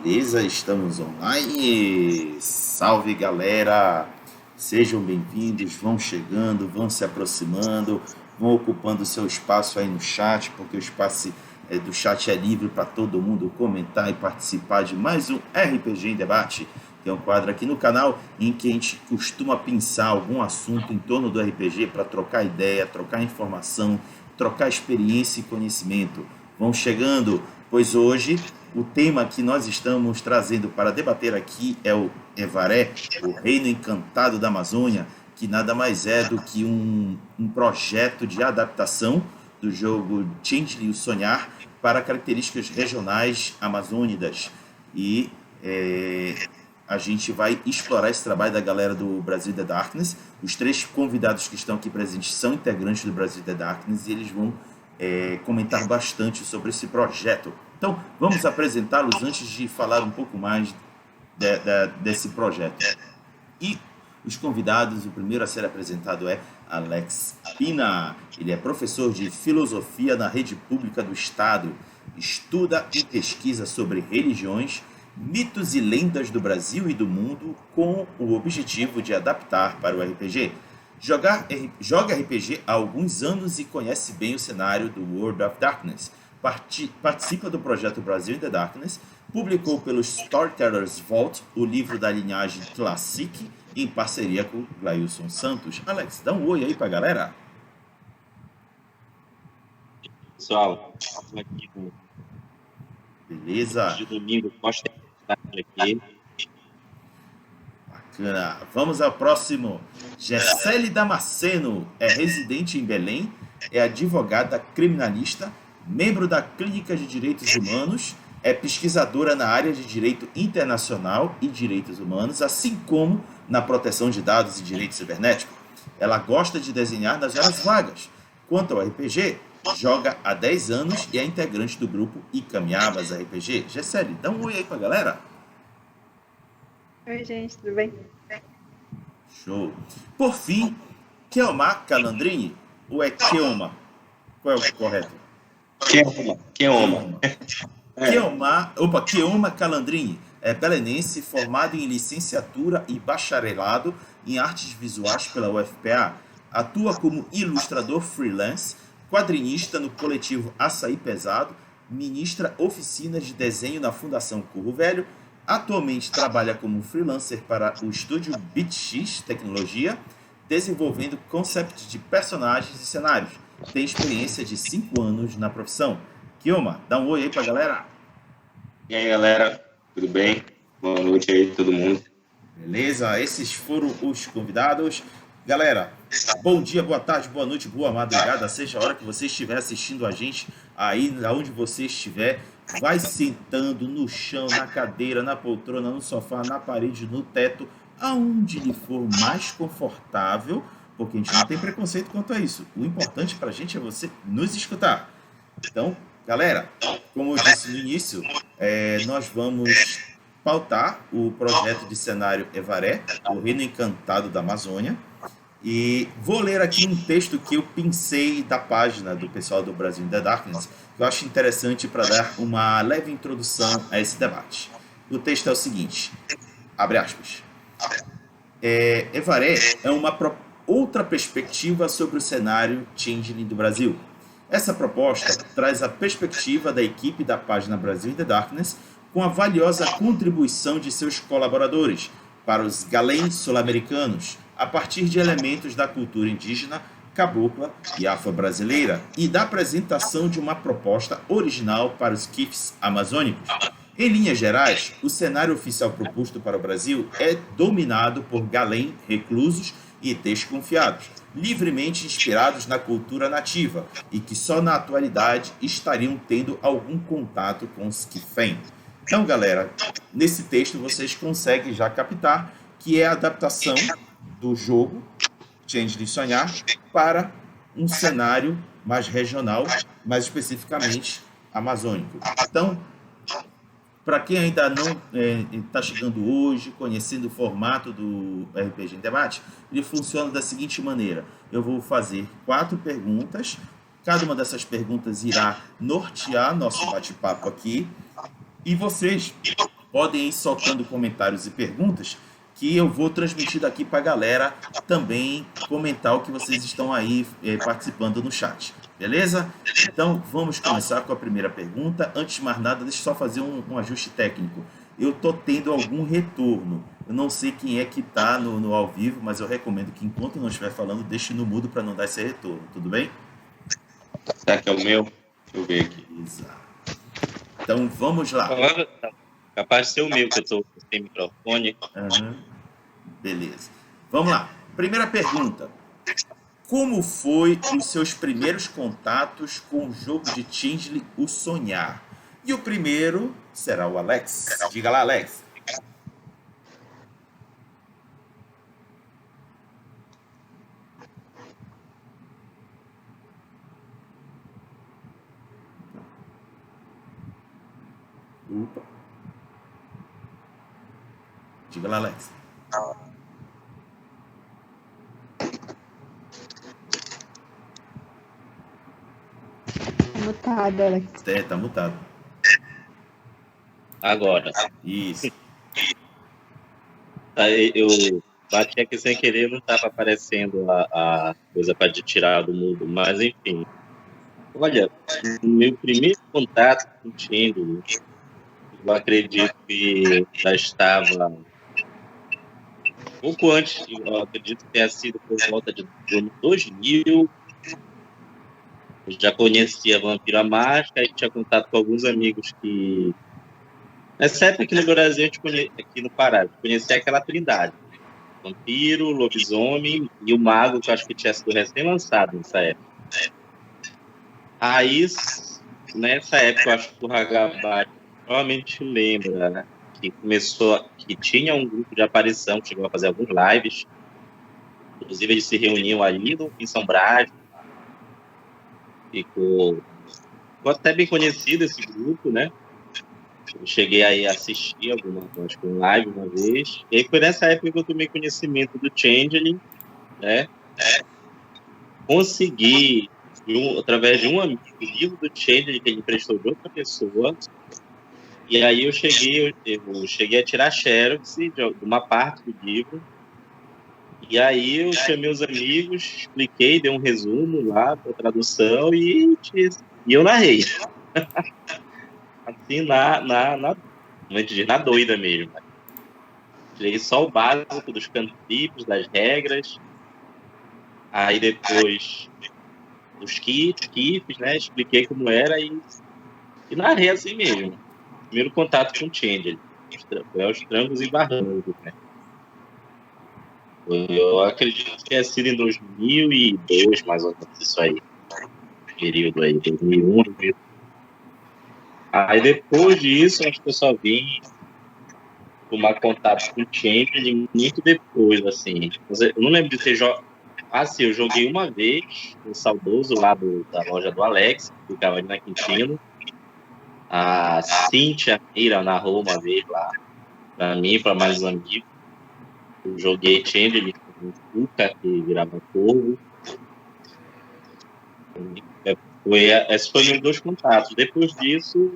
Beleza, estamos online. Salve galera! Sejam bem-vindos, vão chegando, vão se aproximando, vão ocupando o seu espaço aí no chat, porque o espaço do chat é livre para todo mundo comentar e participar de mais um RPG em Debate. Tem um quadro aqui no canal em que a gente costuma pensar algum assunto em torno do RPG para trocar ideia, trocar informação, trocar experiência e conhecimento. Vão chegando, pois hoje o tema que nós estamos trazendo para debater aqui é o Evaré, o Reino Encantado da Amazônia, que nada mais é do que um projeto de adaptação do jogo Changeling o Sonhar para características regionais amazônidas. E a gente vai explorar esse trabalho da galera do Brasil The Darkness. Os três convidados que estão aqui presentes são integrantes do Brasil The Darkness e eles vão comentar bastante sobre esse projeto. Então, vamos apresentá-los antes de falar um pouco mais desse projeto. E os convidados, o primeiro a ser apresentado é Alex Pina. Ele é professor de filosofia na rede pública do Estado, estuda e pesquisa sobre religiões, mitos e lendas do Brasil e do mundo com o objetivo de adaptar para o RPG. Joga RPG há alguns anos e conhece bem o cenário do World of Darkness. Participa do projeto Brasil in the Darkness, publicou pelo Storytellers Vault o livro da linhagem Classic em parceria com Glailson Santos. Alex, dá um oi aí pra galera. Pessoal, estou aqui no Beleza? de domingo, posta aqui. Bacana. Vamos ao próximo. Gessele Damasceno é residente em Belém, é advogada criminalista, membro da Clínica de Direitos Humanos, é pesquisadora na área de direito internacional e direitos humanos, assim como na proteção de dados e direito cibernético. Ela gosta de desenhar nas horas vagas. Quanto ao RPG, joga há 10 anos e é integrante do grupo Icamiabas RPG. Gessele, dá um oi aí pra galera. Oi, gente, tudo bem? Show. Por fim, Keoma Calandrini, ou é Keoma? Qual é o correto? Keoma. Keoma Calandrini é belenense, formado em licenciatura e bacharelado em artes visuais pela UFPA. Atua como ilustrador freelance, quadrinista no coletivo Açaí Pesado, ministra oficinas de desenho na Fundação Curro Velho. Atualmente trabalha como freelancer para o estúdio BitX Tecnologia, desenvolvendo conceitos de personagens e cenários. Tem experiência de 5 anos na profissão. Keoma, dá um oi aí pra galera. E aí, galera, tudo bem? Boa noite aí, todo mundo. Beleza, esses foram os convidados. Galera, bom dia, boa tarde, boa noite, boa madrugada, seja a hora que você estiver assistindo a gente, aí onde você estiver, vai sentando no chão, na cadeira, na poltrona, no sofá, na parede, no teto, aonde lhe for mais confortável, porque a gente não tem preconceito quanto a isso. O importante pra gente é você nos escutar. Então, galera, como eu disse no início, nós vamos pautar o projeto de cenário Evaré, o Reino Encantado da Amazônia. E vou ler aqui um texto que eu pensei da página do pessoal do Brasil in the Darkness, que eu acho interessante para dar uma leve introdução a esse debate. O texto é o seguinte, abre aspas. Evaré é uma outra perspectiva sobre o cenário Changeling do Brasil. Essa proposta traz a perspectiva da equipe da página Brasil in the Darkness com a valiosa contribuição de seus colaboradores para os galens sul-americanos, a partir de elementos da cultura indígena, cabocla e afro-brasileira, e da apresentação de uma proposta original para os Kifs amazônicos. Em linhas gerais, o cenário oficial proposto para o Brasil é dominado por galém reclusos e desconfiados, livremente inspirados na cultura nativa, e que só na atualidade estariam tendo algum contato com os Kifem. Então, galera, nesse texto vocês conseguem já captar que é a adaptação do jogo Changeling Sonhar para um cenário mais regional, mais especificamente amazônico. Então, para quem ainda não está chegando hoje, conhecendo o formato do RPG em Debate, ele funciona da seguinte maneira. Eu vou fazer 4 perguntas, cada uma dessas perguntas irá nortear nosso bate-papo aqui, e vocês podem ir soltando comentários e perguntas que eu vou transmitir daqui para a galera também comentar o que vocês estão aí participando no chat. Beleza? Então, vamos começar com a primeira pergunta. Antes de mais nada, deixa eu só fazer um ajuste técnico. Eu estou tendo algum retorno. Eu não sei quem é que está no ao vivo, mas eu recomendo que enquanto não estiver falando, deixe no mudo para não dar esse retorno. Tudo bem? Será que é o meu? Deixa eu ver aqui. Exato. Então, vamos lá. Capaz de ser o meu, que eu estou sem microfone. Uhum. Beleza. Vamos lá. Primeira pergunta. Como foi os seus primeiros contatos com o jogo de Changeling, o Sonhar? E o primeiro será o Alex. Diga lá, Alex. Opa. Diga lá, Alex. Mutado, Alex. Tá mutado. Agora. Isso. Aí eu bati aqui sem querer, não estava aparecendo a coisa para tirar do mundo, mas enfim. Olha, o meu primeiro contato com o Changeling, eu acredito que já estava pouco antes, eu acredito que tenha sido por volta do ano 2000. Eu já conhecia Vampiro à Máscara e tinha contato com alguns amigos que... Nessa época aqui no Brasil, aqui no Pará, eu conhecia aquela trindade. Vampiro, lobisomem e o mago, que eu acho que tinha sido recém-lançado nessa época. Aí, nessa época, eu acho que o Hagabá provavelmente lembra, né? Que tinha um grupo de aparição, que chegou a fazer alguns lives. Inclusive, eles se reuniam ali em São Brás. Ficou até bem conhecido esse grupo, né? Eu cheguei aí a assistir acho que um live uma vez. E aí foi nessa época que eu tomei conhecimento do Changeling, né? Consegui, através de um amigo, o livro do Changeling que ele emprestou de outra pessoa. E aí eu cheguei a tirar xerox de uma parte do livro. E aí eu chamei os amigos, expliquei, dei um resumo lá para tradução e eu narrei. Assim, como a gente diz, na doida mesmo. Tirei só o básico dos cantrips, das regras. Aí depois os kits, né? Expliquei como era e narrei assim mesmo. Primeiro contato com o Changeling. Foi aos trancos e barrancos, né? Eu acredito que tenha sido em 2002, mais ou menos, isso aí. Período aí, 2001, 2002. Aí depois disso, acho que eu só vim tomar contato com o Changeling muito depois, assim. Eu não lembro de ter jogado. Ah, sim, eu joguei uma vez no saudoso lá da loja do Alex, que ficava ali na Quintino. A Cíntia Meira narrou uma vez lá, pra mim, para mais um amigo. Eu joguei Changeling com o Cuca, que virava corvo. Esses foram meus dois contatos. Depois disso,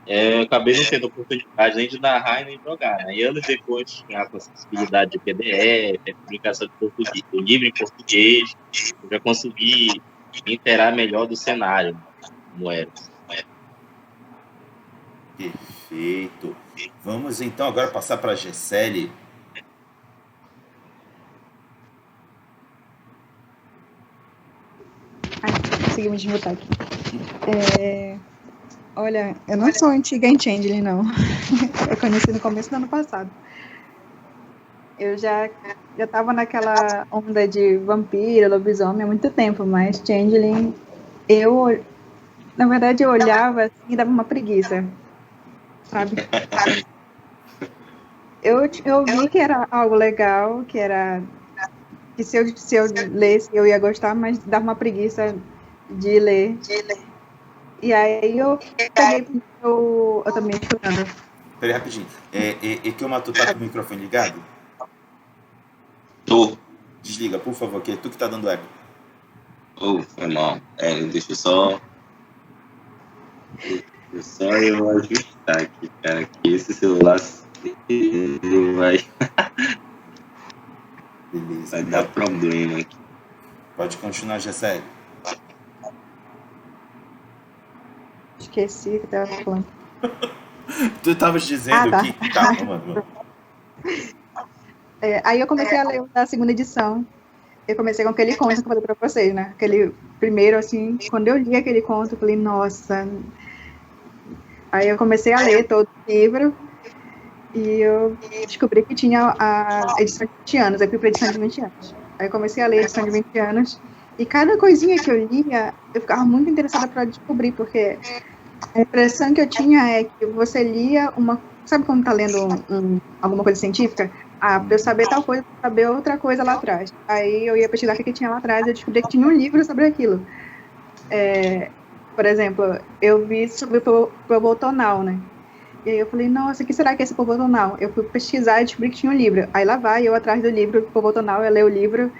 eu acabei não tendo oportunidade nem de narrar e nem de jogar, né? E anos depois, com a acessibilidade de PDF, a publicação do livro em português, eu já consegui me inteirar melhor do cenário, né? Como era. Perfeito. Vamos então agora passar para a Gessele. Consegui me desmutar aqui. Olha, eu não sou antiga em Changeling, não. Eu conheci no começo do ano passado. Eu já estava naquela onda de vampiro, lobisomem há muito tempo, mas Changeling, na verdade, eu olhava assim e dava uma preguiça, sabe? Eu vi que era algo legal, que se eu lesse eu ia gostar, mas dava uma preguiça de ler. E aí eu peguei eu também escutando. Peraí, rapidinho. Que o Matu tá com o microfone ligado? Tô. Desliga, por favor, que é tu que tá dando eco. Foi mal. Deixa eu só... eu ajusto. Tá aqui, cara, que esse celular vai Beleza. dar problema aqui. Pode continuar, Gessé. Esqueci o que eu tava falando. Tu estavas dizendo tá. que... Calma, mano. Aí eu comecei a ler a segunda edição. Eu comecei com aquele conto que eu falei pra vocês, né? Aquele primeiro, assim, quando eu li aquele conto, eu falei, nossa. Aí eu comecei a ler todo o livro e eu descobri que tinha a edição de 20 anos. Aí fui pra edição de 20 anos. Aí eu comecei a ler a edição de 20 anos e cada coisinha que eu lia, eu ficava muito interessada para descobrir, porque a impressão que eu tinha é que você lia uma... Sabe quando tá lendo alguma coisa científica? Pra eu saber tal coisa, pra saber outra coisa lá atrás. Aí eu ia pesquisar o que tinha lá atrás e eu descobri que tinha um livro sobre aquilo. Por exemplo, eu vi sobre o Probotonal, né? E aí eu falei, nossa, o que será que é esse Probotonal? Eu fui pesquisar e descobri que tinha um livro. Aí lá vai, eu atrás do livro Probotonal, eu leio o livro.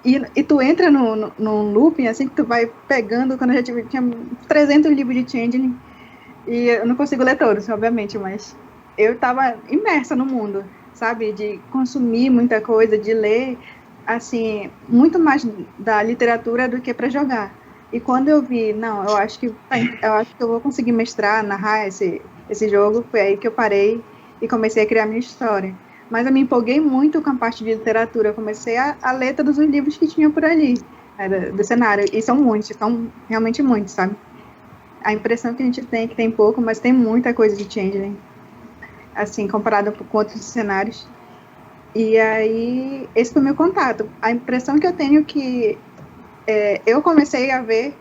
E tu entra num looping, assim, que tu vai pegando, quando eu já tinha 300 livros de Changeling. E eu não consigo ler todos, obviamente, mas eu estava imersa no mundo, sabe? De consumir muita coisa, de ler, assim, muito mais da literatura do que para jogar. E quando eu vi, não, eu acho que eu vou conseguir mestrar, narrar esse jogo, foi aí que eu parei e comecei a criar minha história. Mas eu me empolguei muito com a parte de literatura, eu comecei a ler todos os livros que tinha por ali, do cenário, e são muitos, são realmente muitos, sabe? A impressão que a gente tem é que tem pouco, mas tem muita coisa de Changeling, assim, comparado com outros cenários. E aí, esse foi o meu contato. A impressão que eu tenho é que eu comecei a ver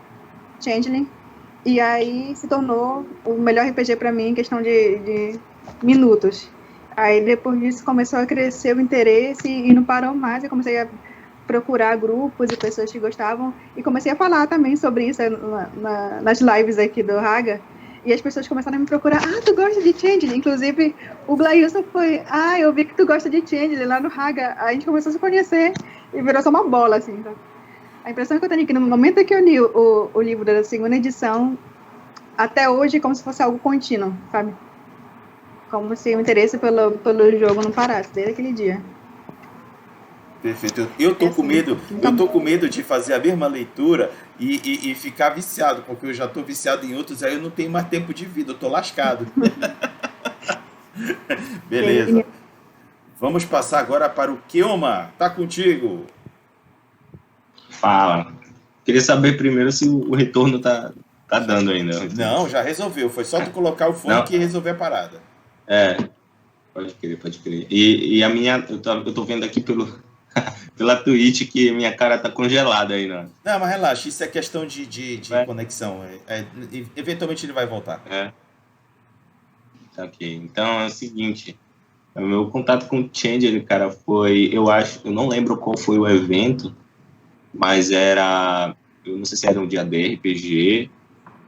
Changeling, e aí se tornou o melhor RPG para mim em questão de minutos. Aí depois disso começou a crescer o interesse e não parou mais. Eu comecei a procurar grupos e pessoas que gostavam e comecei a falar também sobre isso nas lives aqui do Raga. E as pessoas começaram a me procurar, tu gosta de Changeling? Inclusive, o Glailson foi, eu vi que tu gosta de Changeling lá no Raga. Aí a gente começou a se conhecer e virou só uma bola, assim. Então, a impressão que eu tenho é que no momento que eu li o livro da segunda edição, até hoje é como se fosse algo contínuo, sabe? Como se o interesse pelo jogo não parasse, desde aquele dia. Perfeito. Eu tô com medo de fazer a mesma leitura e ficar viciado, porque eu já tô viciado em outros, aí eu não tenho mais tempo de vida, eu tô lascado. Beleza. Vamos passar agora para o Kioma. Tá contigo. Fala. Queria saber primeiro se o retorno tá dando ainda. Não, já resolveu. Foi só tu colocar o fone e resolver a parada. Pode crer. E a minha, eu tô vendo aqui pela Twitch que minha cara tá congelada aí, né? Não, mas relaxa, isso é questão de conexão. Eventualmente ele vai voltar. Tá, ok. Então é o seguinte, o meu contato com o Changeling, cara, foi, eu não lembro qual foi o evento, mas eu não sei se era um dia de RPG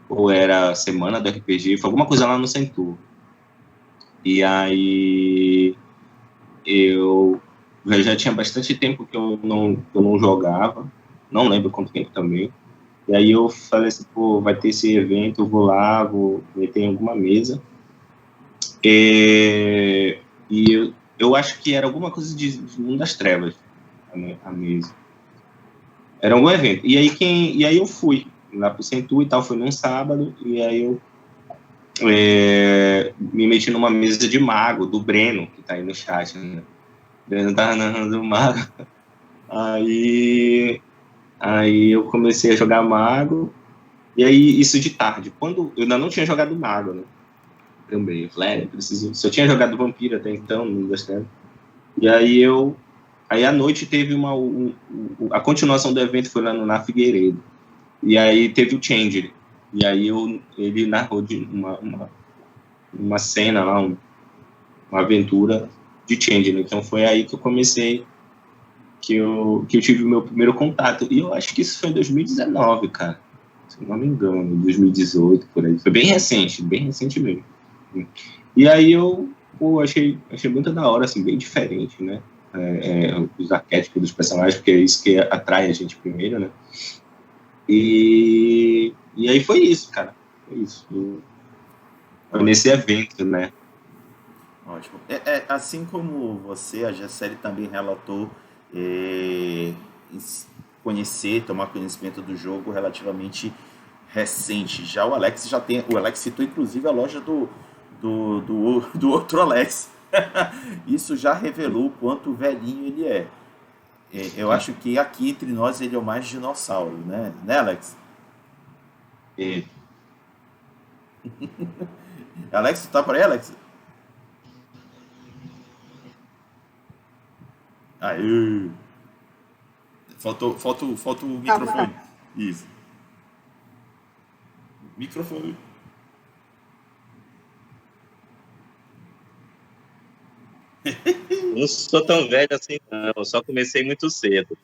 ou era a semana do RPG, foi alguma coisa lá no Centur. E aí eu já tinha bastante tempo que eu não jogava, não lembro quanto tempo também. E aí eu falei assim, vai ter esse evento, eu vou lá, vou meter em alguma mesa. E eu acho que era alguma coisa de Mundo das Trevas, a mesa. Era algum evento. E aí eu fui lá pro Centur e tal, foi num sábado, e aí eu me meti numa mesa de mago, do Breno, que tá aí no chat, né? O Breno tava narrando o mago. Aí eu comecei a jogar mago, e aí isso de tarde, quando eu ainda não tinha jogado mago, né? Também, eu falei, se eu tinha jogado vampiro até então, no Mundo das Trevas. E aí à noite teve a continuação do evento foi lá na Figueiredo. E aí teve o Changeling. E aí ele narrou de uma cena lá, uma aventura de Changeling. Então foi aí que eu comecei, que eu tive o meu primeiro contato. E eu acho que isso foi em 2019, cara. Se não me engano, 2018, por aí. Foi bem recente mesmo. E aí eu achei muito da hora, assim, bem diferente, né? Os arquétipos dos personagens, porque é isso que atrai a gente primeiro, né? E aí foi isso, cara. Foi isso. Foi nesse evento, né? Ótimo. Assim como você, a Gisele também relatou conhecer, tomar conhecimento do jogo relativamente recente. Já o Alex já tem. O Alex citou inclusive a loja do outro Alex. Isso já revelou o quanto velhinho ele é. Eu acho que aqui entre nós ele é o mais dinossauro, né? Né, Alex? E Alex, tu tá por aí, Alex? Aí. Falta o microfone. Isso. Microfone. Eu não sou tão velho assim, não. Eu só comecei muito cedo.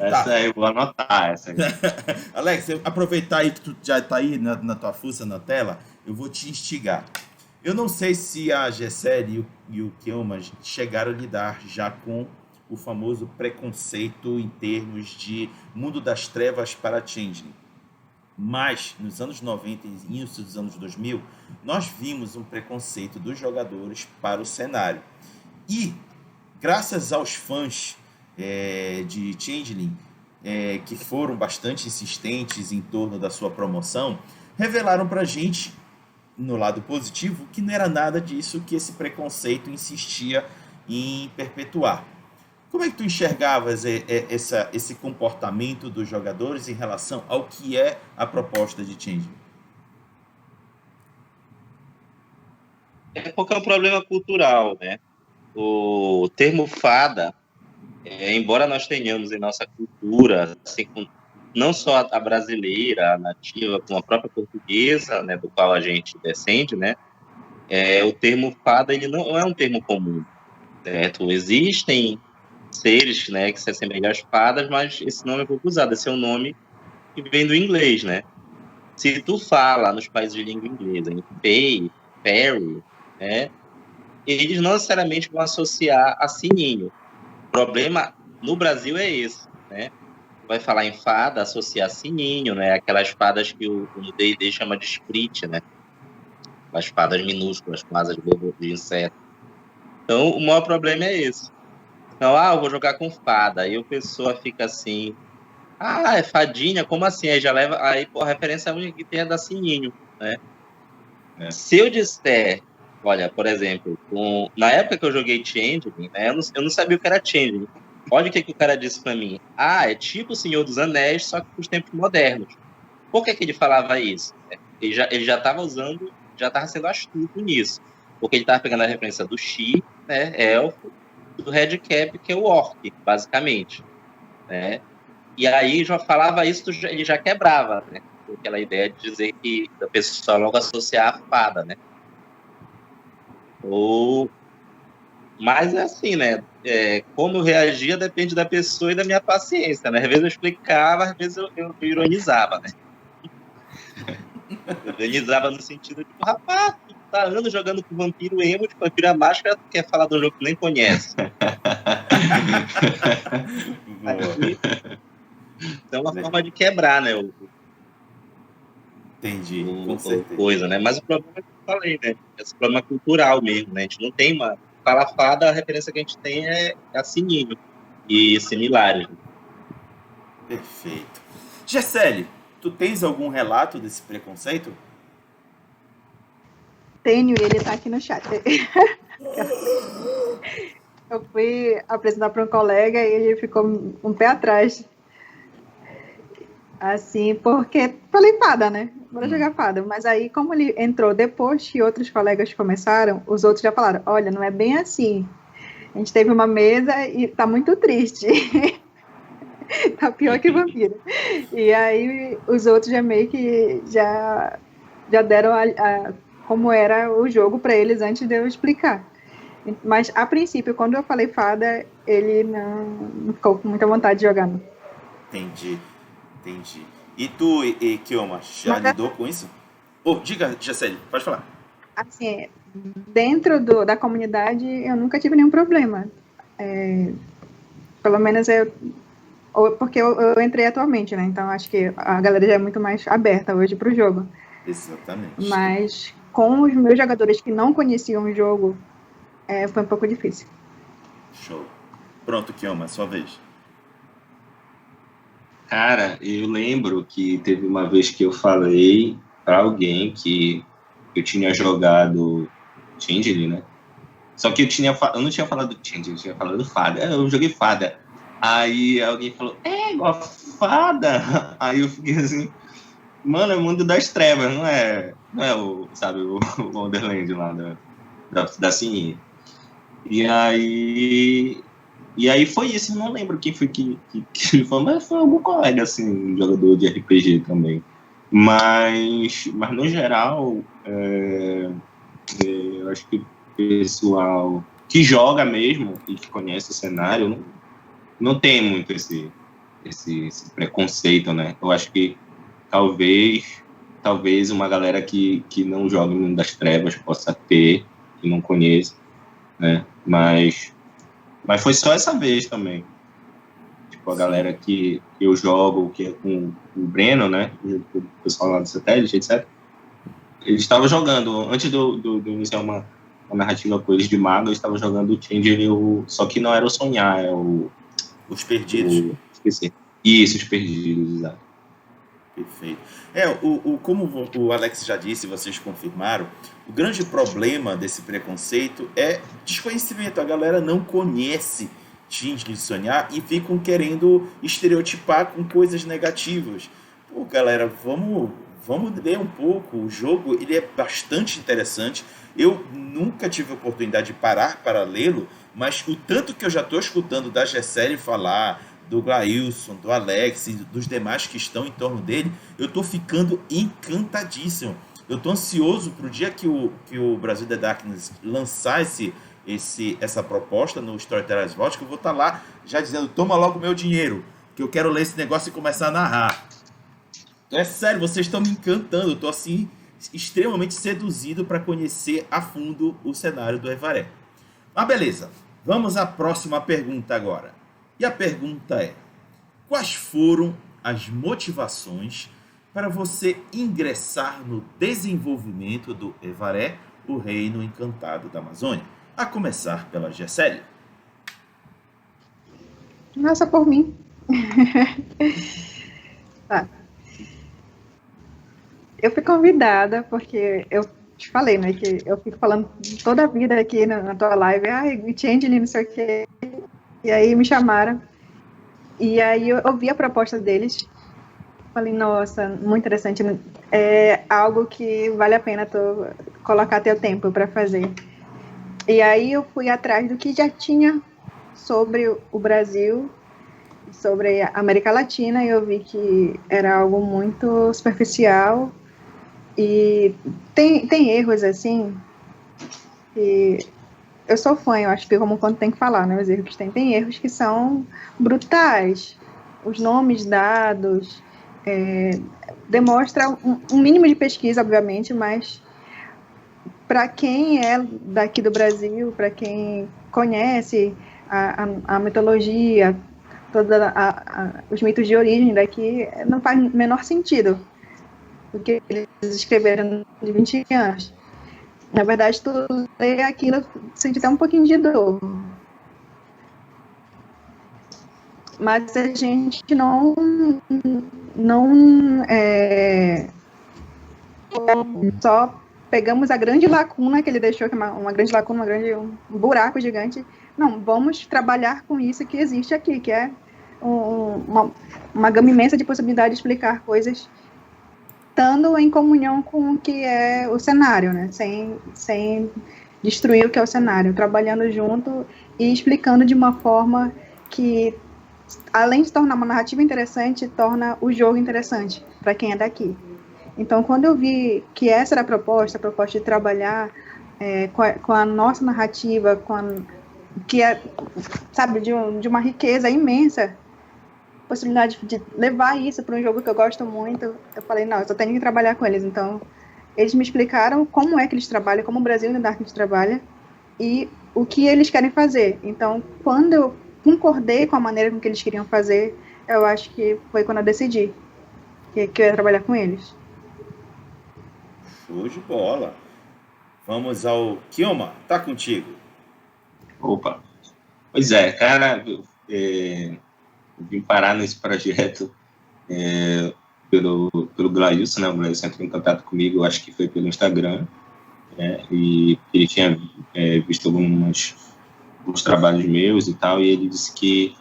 essa aí, eu vou anotar essa aí. Alex, aproveitar aí que tu já tá aí na tua fuça na tela, eu vou te instigar. Eu não sei se a Gisele e o Kioma chegaram a lidar já com o famoso preconceito em termos de mundo das trevas para Changeling. Mas, nos anos 90 e início dos anos 2000, nós vimos um preconceito dos jogadores para o cenário. E, graças aos fãs de Changeling, que foram bastante insistentes em torno da sua promoção, revelaram para a gente, no lado positivo, que não era nada disso que esse preconceito insistia em perpetuar. Como é que tu enxergavas esse comportamento dos jogadores em relação ao que é a proposta de Changeling? É porque é um problema cultural, né? O termo fada, embora nós tenhamos em nossa cultura, assim, não só a brasileira, a nativa, como a própria portuguesa, né, do qual a gente descende, né? O termo fada ele não é um termo comum, certo? Existem seres, né, que se assemelham às fadas, mas esse nome é pouco usado. Esse é um nome que vem do inglês, né? Se tu fala nos países de língua inglesa em fay, fairy, né, eles não necessariamente vão associar a sininho. O problema no Brasil é esse, né? Vai falar em fada, associar sininho, né? Aquelas fadas que o D&D chama de sprit, né? As fadas minúsculas com asas de inseto. Então, o maior problema é esse. Então, eu vou jogar com fada. Aí a pessoa fica assim, é fadinha? Como assim? Aí já leva. Aí, pô, a referência única que tem é da Sininho, né? Se eu disser, olha, por exemplo, na época que eu joguei Changeling, né, eu não sabia o que era Changeling. Olha o que o cara disse pra mim. É tipo o Senhor dos Anéis, só que nos tempos modernos. Por que ele falava isso? Ele já estava usando, já estava sendo astuto nisso. Porque ele estava pegando a referência do Xi, né, elfo, do Red Cap, que é o orc, basicamente, né? E aí já falava isso, ele já quebrava, né? Aquela ideia de dizer que a pessoa logo associar a fada, né? Mas é assim, né? Como eu reagia depende da pessoa e da minha paciência, né? Às vezes eu explicava, às vezes eu ironizava, né? Eu ironizava no sentido de, rapaz, tu tá anos jogando com vampiro emo, de vampiro à máscara, tu quer falar de um jogo que nem conhece. Aí, então é uma forma de quebrar, né? Entendi, com certeza. Coisa, né? Mas o problema é que eu falei, né? Esse problema cultural mesmo, né? A gente não tem uma... Fala fada, a referência que a gente tem é a Sininho e similares. Perfeito. Gisele, tu tens algum relato desse preconceito? Tenho, e ele tá aqui no chat. Eu fui apresentar para um colega e ele ficou um pé atrás. Assim, porque falei fada, né? Bora jogar fada. Mas aí, como ele entrou depois que outros colegas começaram, os outros já falaram, olha, não é bem assim. A gente teve uma mesa e tá muito triste. Tá pior que vampiro. E aí, os outros já meio que já deram como era o jogo para eles antes de eu explicar. Mas, a princípio, quando eu falei fada, ele não ficou com muita vontade de jogar. Não. Entendi. E tu, Kioma, já lidou com isso? Diga, Gisele, pode falar. Assim, dentro da comunidade, eu nunca tive nenhum problema. Pelo menos Porque eu entrei atualmente, né? Então acho que a galera já é muito mais aberta hoje pro jogo. Exatamente. Mas com os meus jogadores que não conheciam o jogo, foi um pouco difícil. Show. Pronto, Kioma, sua vez. Cara, eu lembro que teve uma vez que eu falei pra alguém que eu tinha jogado Changeling, né? Só que eu não tinha falado Changeling, eu tinha falado Fada. Eu joguei Fada. Aí alguém falou, igual Fada. Aí eu fiquei assim, mano, é o mundo das trevas, não é o, sabe, o Wonderland lá da Sim. E aí foi isso, eu não lembro quem foi que falou, mas foi algum colega, assim, jogador de RPG também. Mas no geral, eu acho que o pessoal que joga mesmo e que conhece o cenário não tem muito esse preconceito, né? Eu acho que talvez uma galera que não joga no mundo das trevas possa ter, que não conhece, né? Mas foi só essa vez também. Tipo, a galera que eu jogo, que é com o Breno, né? O pessoal lá do satélite, etc. Eles estavam jogando, antes do iniciar uma narrativa com eles de mago, eles estavam jogando o Changeling, só que não era o Sonhar, Os Perdidos. Esqueci. Isso, os Perdidos, exato. Perfeito. Como o Alex já disse, vocês confirmaram, o grande problema desse preconceito é desconhecimento. A galera não conhece Changeling de Sonhar e ficam querendo estereotipar com coisas negativas. Pô, galera, vamos ler um pouco. O jogo ele é bastante interessante. Eu nunca tive a oportunidade de parar para lê-lo, mas o tanto que eu já estou escutando da Gessele falar, do Glailson, do Alex e dos demais que estão em torno dele, eu estou ficando encantadíssimo. Eu estou ansioso para o dia que o Brasil The Darkness lançar essa proposta no Storytellers Vault, que eu vou estar lá já dizendo, toma logo meu dinheiro, que eu quero ler esse negócio e começar a narrar. É sério, vocês estão me encantando. Eu estou assim, extremamente seduzido para conhecer a fundo o cenário do Evaré. Mas beleza, vamos à próxima pergunta agora. E a pergunta é, quais foram as motivações para você ingressar no desenvolvimento do Evaré, o Reino Encantado da Amazônia? A começar pela Gessele. Nossa, por mim. Tá. Eu fui convidada porque eu te falei, né, que eu fico falando toda a vida aqui na tua live, Changeling, não sei o quê. E aí me chamaram, e aí eu ouvi a proposta deles, falei, nossa, muito interessante, é algo que vale a pena colocar teu tempo para fazer. E aí eu fui atrás do que já tinha sobre o Brasil, sobre a América Latina, e eu vi que era algo muito superficial, e tem erros, assim, que... Eu sou fã, eu acho que como quando tem que falar, né? Os erros que tem erros que são brutais. Os nomes dados, demonstra um mínimo de pesquisa, obviamente, mas para quem é daqui do Brasil, para quem conhece a mitologia, os mitos de origem daqui, não faz o menor sentido o que eles escreveram de 20 anos. Na verdade, tu lê aquilo, sente até um pouquinho de dor. Mas a gente só pegamos a grande lacuna que ele deixou, que é uma grande lacuna, um buraco gigante. Não, vamos trabalhar com isso que existe aqui, que é uma gama imensa de possibilidades de explicar coisas estando em comunhão com o que é o cenário, né? Sem destruir o que é o cenário, trabalhando junto e explicando de uma forma que, além de tornar uma narrativa interessante, torna o jogo interessante para quem é daqui. Então, quando eu vi que essa era a proposta de trabalhar com a nossa narrativa, que é, sabe, de uma riqueza imensa, possibilidade de levar isso para um jogo que eu gosto muito, eu falei, não, eu só tenho que trabalhar com eles. Então, eles me explicaram como é que eles trabalham, como o Brasil The Darkness trabalha e o que eles querem fazer. Então, quando eu concordei com a maneira com que eles queriam fazer, eu acho que foi quando eu decidi que eu ia trabalhar com eles. Show de bola. Vamos ao Kilma, tá contigo. Opa. Pois é, cara, vim parar nesse projeto pelo Glailson, né? O Glailson entrou em contato comigo, eu acho que foi pelo Instagram, né? E ele tinha visto alguns trabalhos meus e tal, e ele disse que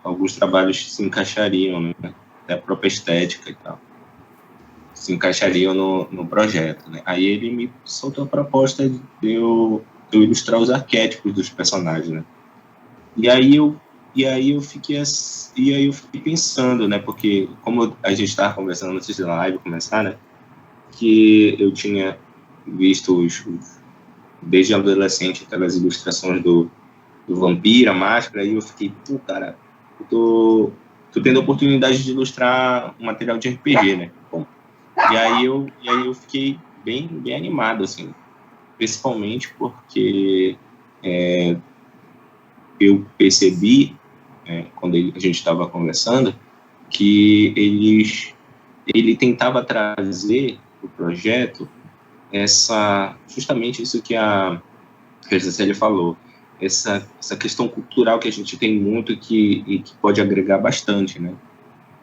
alguns trabalhos se encaixariam, né? Até a própria estética e tal, se encaixariam no projeto, né? Aí ele me soltou a proposta de eu ilustrar os arquétipos dos personagens, né? E aí eu fiquei pensando, né? Porque como a gente estava conversando antes da live começar, né? Que eu tinha visto desde adolescente aquelas ilustrações do Vampira, Máscara, e eu fiquei, pô, cara, eu tô tendo a oportunidade de ilustrar um material de RPG, né? Bom, e aí eu fiquei bem animado, assim, principalmente porque eu percebi, quando a gente estava conversando, que ele tentava trazer o projeto justamente isso que a Cecília falou, essa questão cultural que a gente tem muito e que pode agregar bastante, né?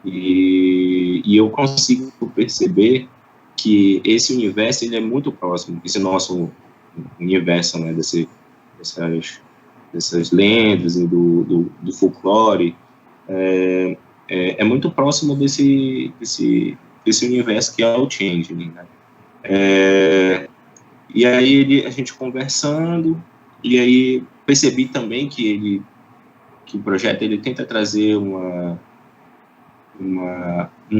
E eu consigo perceber que esse universo ele é muito próximo, esse nosso universo, né? Dessas lendas e do folclore, é muito próximo desse universo que é o Changeling, né? E aí a gente conversando, e aí percebi também que o projeto ele tenta trazer um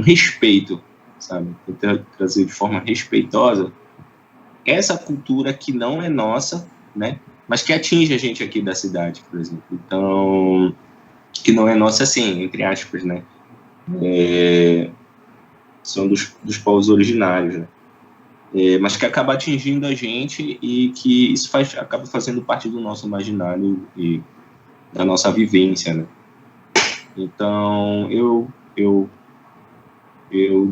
respeito, sabe? Tenta trazer de forma respeitosa essa cultura que não é nossa, né? Mas que atinge a gente aqui da cidade, por exemplo. Então, que não é nossa assim, entre aspas, né? São dos povos originários, né? Mas que acaba atingindo a gente e que isso acaba fazendo parte do nosso imaginário e da nossa vivência, né? Então, eu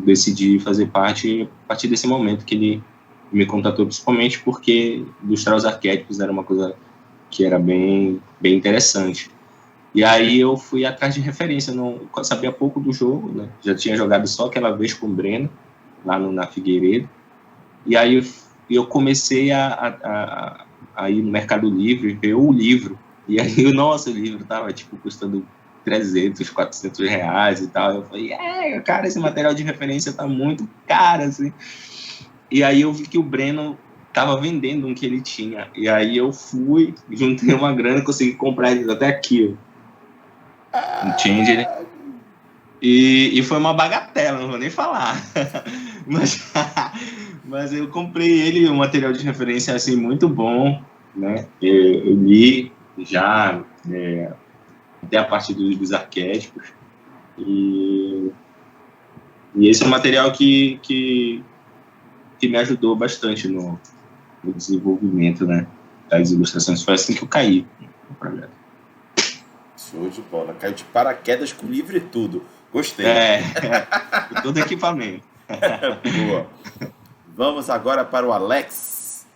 decidi fazer parte a partir desse momento que ele me contatou, principalmente porque ilustrar os arquétipos era uma coisa que era bem interessante. E aí eu fui atrás de referência, não sabia pouco do jogo, né? Já tinha jogado só aquela vez com o Breno, lá na Figueiredo. E aí eu comecei a ir no Mercado Livre, ver o livro. E aí o nosso livro tava, custando 300, 400 reais e tal. Eu falei, cara, esse material de referência tá muito caro, assim. E aí eu vi que o Breno tava vendendo um que ele tinha. E aí eu fui, juntei uma grana, consegui comprar ele até aqui, ó. Um Changeling. E foi uma bagatela, não vou nem falar. Mas eu comprei ele, um material de referência assim muito bom, né? Eu li já até a parte dos arquétipos. E esse é um material que me ajudou bastante no desenvolvimento, né, das ilustrações. Foi assim que eu caí no projeto. Show de bola. Caiu de paraquedas com livro e tudo. Gostei. Com todo equipamento. Boa. Vamos agora para o Alex.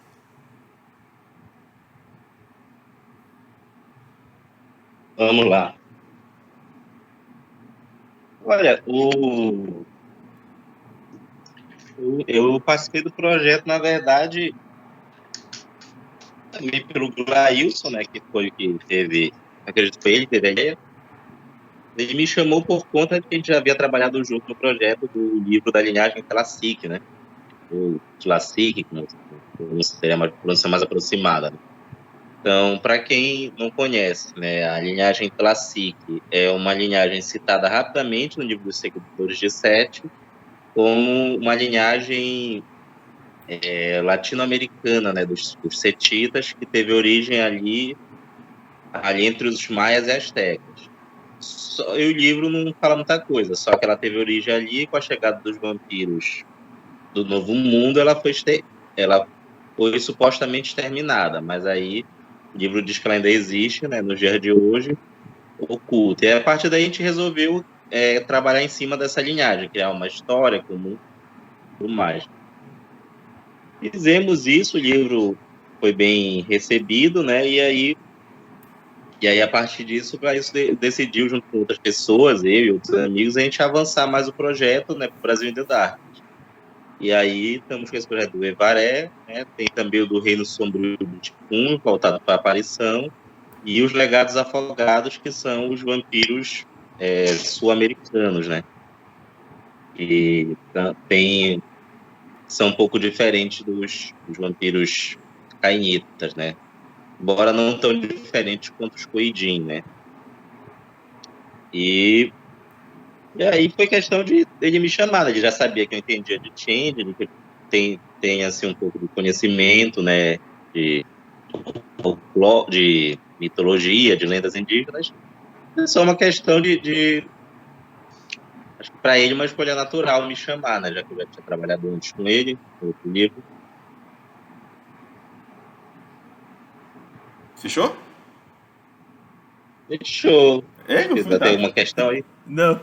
Vamos lá. Olha, eu participei do projeto, na verdade, também pelo Glailson, né, que foi o que teve, acredito que foi ele que teve a ideia. Ele me chamou por conta de que a gente já havia trabalhado junto no projeto do livro da linhagem Classic, né? O Classic, como seria uma pronúncia mais aproximada, né? Então, para quem não conhece, né, a linhagem Classic é uma linhagem citada rapidamente no livro dos Seguidores de Sete, como uma linhagem latino-americana, né, dos setitas, que teve origem ali entre os maias e astecas. E o livro não fala muita coisa, só que ela teve origem ali, com a chegada dos vampiros do Novo Mundo, ela foi supostamente exterminada, mas aí O livro diz que ela ainda existe, né, nos dias de hoje, oculta. E a partir daí a gente resolveu trabalhar em cima dessa linhagem, criar uma história comum e tudo mais. Fizemos isso, o livro foi bem recebido, né? E aí a partir disso, para isso decidiu, junto com outras pessoas, eu e outros amigos, a gente avançar mais o projeto, né, para o Brasil in the Dark. E aí estamos com esse projeto do Evaré, né, tem também o do Reino Sombrio do Ticum, voltado para a aparição, e os Legados Afogados, que são os vampiros sul-americanos, né? E são um pouco diferentes dos vampiros cainitas, né? Embora não tão diferentes quanto os Coidin, né? E aí foi questão de ele me chamar, né? Ele já sabia que eu entendia de Changeling, que tem assim um pouco de conhecimento, né? De mitologia, de lendas indígenas. É só uma questão de acho que para ele uma escolha natural me chamar, né? Já que eu já tinha trabalhado antes com ele, no outro livro. Fechou? Fechou. Não fui Tem nada. uma questão aí? Não,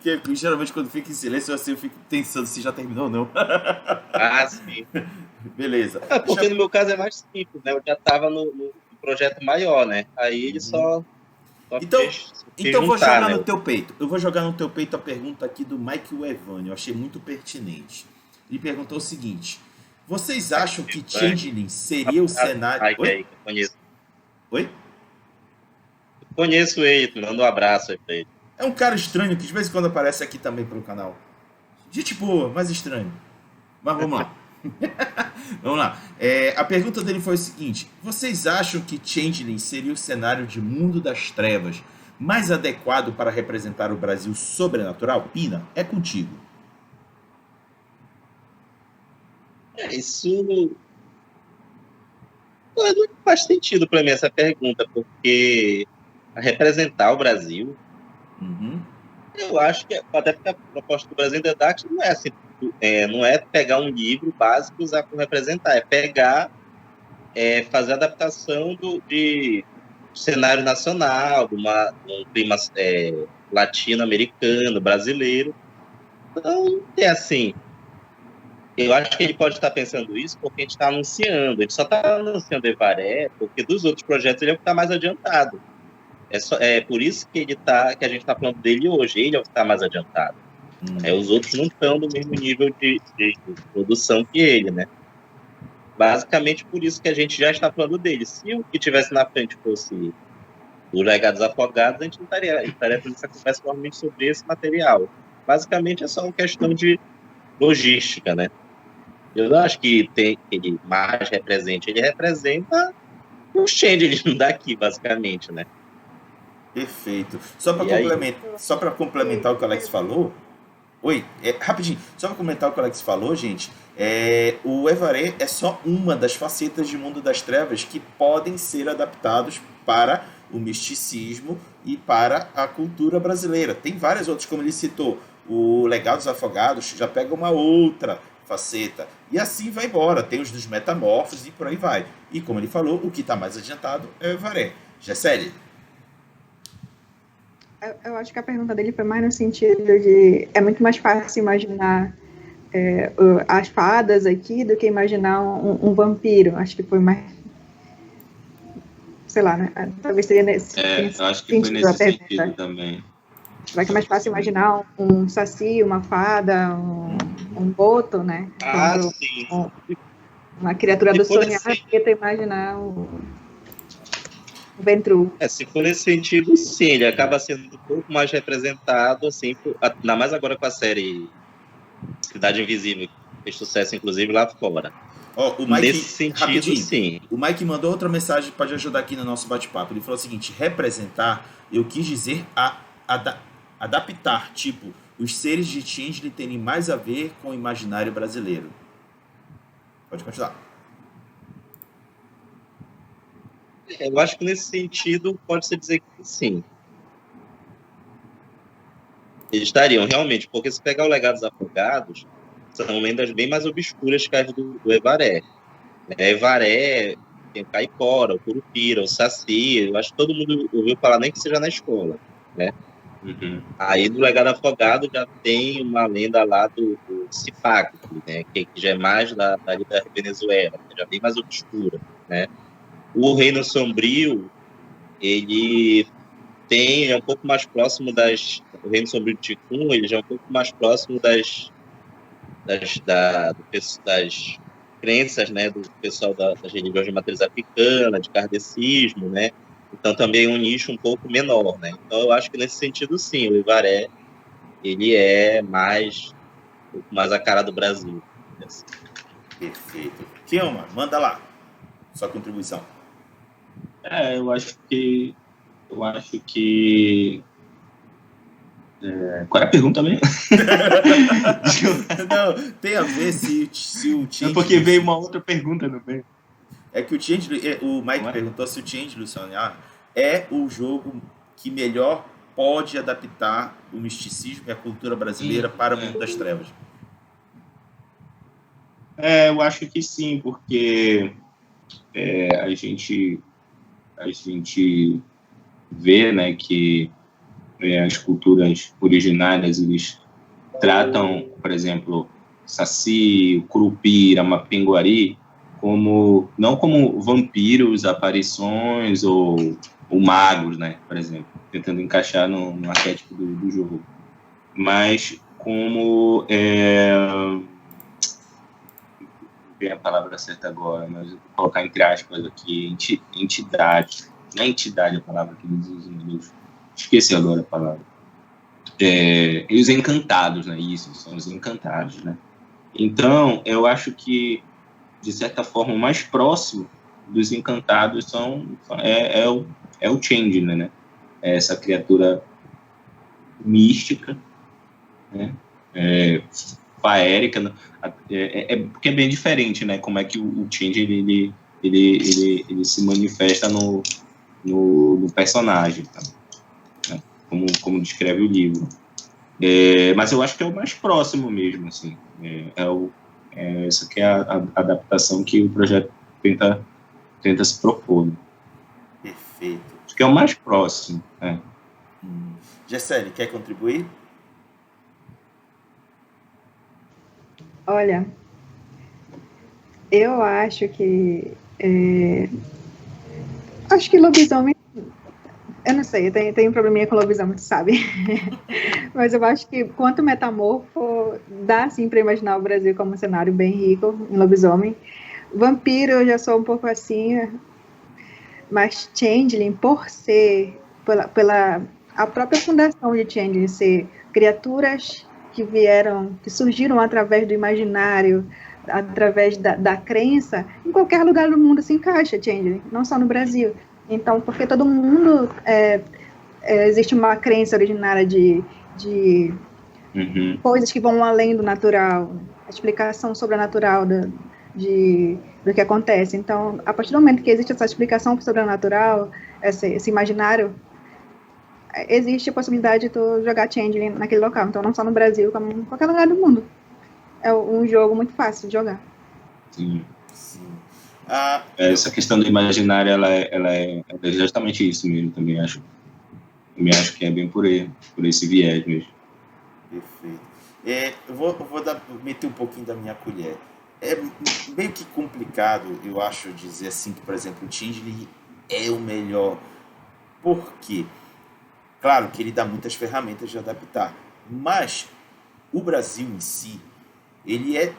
que geralmente quando fica em silêncio assim, eu fico pensando se já terminou ou não. Ah, sim. Beleza. Porque no meu caso é mais simples, né? Eu já estava no projeto maior, né? Aí ele só Então fez vou juntar, jogar né? no teu peito. Eu vou jogar no teu peito a pergunta aqui do Mike Evani. Eu achei muito pertinente. Ele perguntou o seguinte: vocês acham que Changeling seria o cenário... Oi? Aí, conheço. Oi? Conheço ele, manda um abraço aí pra ele. É um cara estranho que de vez em quando aparece aqui também pelo canal. Gente boa, mas estranho. Mas vamos lá. Vamos lá. A pergunta dele foi o seguinte: vocês acham que Changeling seria o cenário de Mundo das Trevas mais adequado para representar o Brasil sobrenatural? Pina, é contigo. Isso não faz sentido para mim essa pergunta, porque representar o Brasil, eu acho que até porque a proposta do Brasil in the Dark não é assim, não é pegar um livro básico e usar para representar, é pegar, fazer adaptação de cenário nacional, de um clima latino-americano, brasileiro. Então, é assim, eu acho que ele pode estar pensando isso porque a gente está anunciando. A gente só está anunciando Evaré porque dos outros projetos ele é o que está mais adiantado. É por isso que que a gente está falando dele hoje. Ele é o que está mais adiantado. Os outros não estão no mesmo nível de produção que ele, né? Basicamente por isso que a gente já está falando dele. Se o que tivesse na frente fosse o Legados Afogados, a gente não estaria fazendo essa conversa normalmente sobre esse material. Basicamente é só uma questão de logística, né? Eu não acho que ele mais represente. Ele representa o Changeling daqui, basicamente, né? Perfeito. Só para complementar o que o Alex falou. Oi, rapidinho. Só para comentar o que o Alex falou, gente. O Evaré é só uma das facetas de Mundo das Trevas que podem ser adaptados para o misticismo e para a cultura brasileira. Tem várias outras, como ele citou. O Legados Afogados já pega uma outra faceta. E assim vai embora. Tem os dos metamorfos e por aí vai. E como ele falou, o que está mais adiantado é o Evaré. Gessele? Eu acho que a pergunta dele foi mais no sentido de... É muito mais fácil imaginar as fadas aqui do que imaginar um vampiro. Acho que foi mais... Sei lá, né? Talvez seria nesse eu acho que foi nesse sentido também. Vai que é mais fácil imaginar um saci, uma fada, um boto, né? Sim. Uma criatura do sonhar, porque tu imaginar o ventru. Se for nesse sentido, sim, ele acaba sendo um pouco mais representado, assim, ainda mais agora com a série Cidade Invisível, que fez sucesso, inclusive, lá fora. O Mike, nesse sentido, sim. O Mike mandou outra mensagem para ajudar aqui no nosso bate-papo. Ele falou o seguinte: representar, eu quis dizer adaptar, tipo, os seres de Changeling terem mais a ver com o imaginário brasileiro. Pode continuar. Eu acho que nesse sentido pode-se dizer que sim. Eles estariam realmente, porque se pegar o Legados Afogados, são lendas bem mais obscuras que as do Evaré. Evaré tem o caipora, o curupira, o saci. Eu acho que todo mundo ouviu falar, nem que seja na escola, né? Uhum. Aí no Legado Afogado já tem uma lenda lá do Cipac, né? Que já é mais dali da Venezuela, que já é bem mais obscura, né? O Reino Sombrio, ele é um pouco mais próximo o Reino Sombrio de Ticum, ele já é um pouco mais próximo das crenças, né, do pessoal das religiões de matriz africana, de kardecismo, né? Então também é um nicho um pouco menor, né? Então eu acho que nesse sentido sim, o Ivaré ele é um pouco mais a cara do Brasil. Assim. Perfeito. Kilma, manda lá. Sua contribuição. Eu acho que qual é a pergunta mesmo? Não, tem a ver se o Change... Porque veio uma outra pergunta no meio. É que o Mike perguntou se o Change, Luciano, é o jogo que melhor pode adaptar o misticismo e a cultura brasileira para o mundo das trevas. Eu acho que sim, porque a gente vê, né, que as culturas originárias, eles tratam, por exemplo, Saci, Curupira, Mapinguari, não como vampiros, aparições ou magos, né, por exemplo, tentando encaixar no arquétipo do jogo, mas como não tem a palavra certa agora, mas eu vou colocar entre aspas aqui, entidade, não é entidade a palavra que eles usam, esqueci agora a palavra. Os encantados, né? Isso, são os encantados, né? Então, eu acho que, de certa forma, o mais próximo dos encantados é o Changeling, né? É essa criatura mística, né? Faérica, porque é bem diferente, né? Como é que o Changeling ele se manifesta no personagem, tá? Como descreve o livro. Mas eu acho que é o mais próximo mesmo, assim. Essa que é a adaptação que o projeto tenta se propor. Né? Perfeito. Acho que é o mais próximo. Gessele, quer contribuir? Olha, eu acho que lobisomem, eu não sei, eu tenho um probleminha com lobisomem, tu sabe? Mas eu acho que quanto metamorfo, dá sim para imaginar o Brasil como um cenário bem rico em lobisomem. Vampiro eu já sou um pouco assim, mas Changeling, por ser, pela a própria fundação de Changeling ser criaturas que surgiram através do imaginário, através da crença, em qualquer lugar do mundo se encaixa Changeling, não só no Brasil. Então, porque todo mundo existe uma crença originária de coisas que vão além do natural, a explicação sobrenatural do que acontece. Então, a partir do momento que existe essa explicação sobrenatural, esse imaginário, existe a possibilidade de tu jogar Changeling naquele local. Então, não só no Brasil, como em qualquer lugar do mundo. É um jogo muito fácil de jogar. Sim. Essa questão do imaginário, ela é exatamente isso mesmo, também acho que é bem por esse viés mesmo. Perfeito. Eu vou meter um pouquinho da minha colher. É meio que complicado, eu acho, dizer assim que, por exemplo, o Changeling é o melhor. Por quê? Claro que ele dá muitas ferramentas de adaptar, mas o Brasil em si, ele é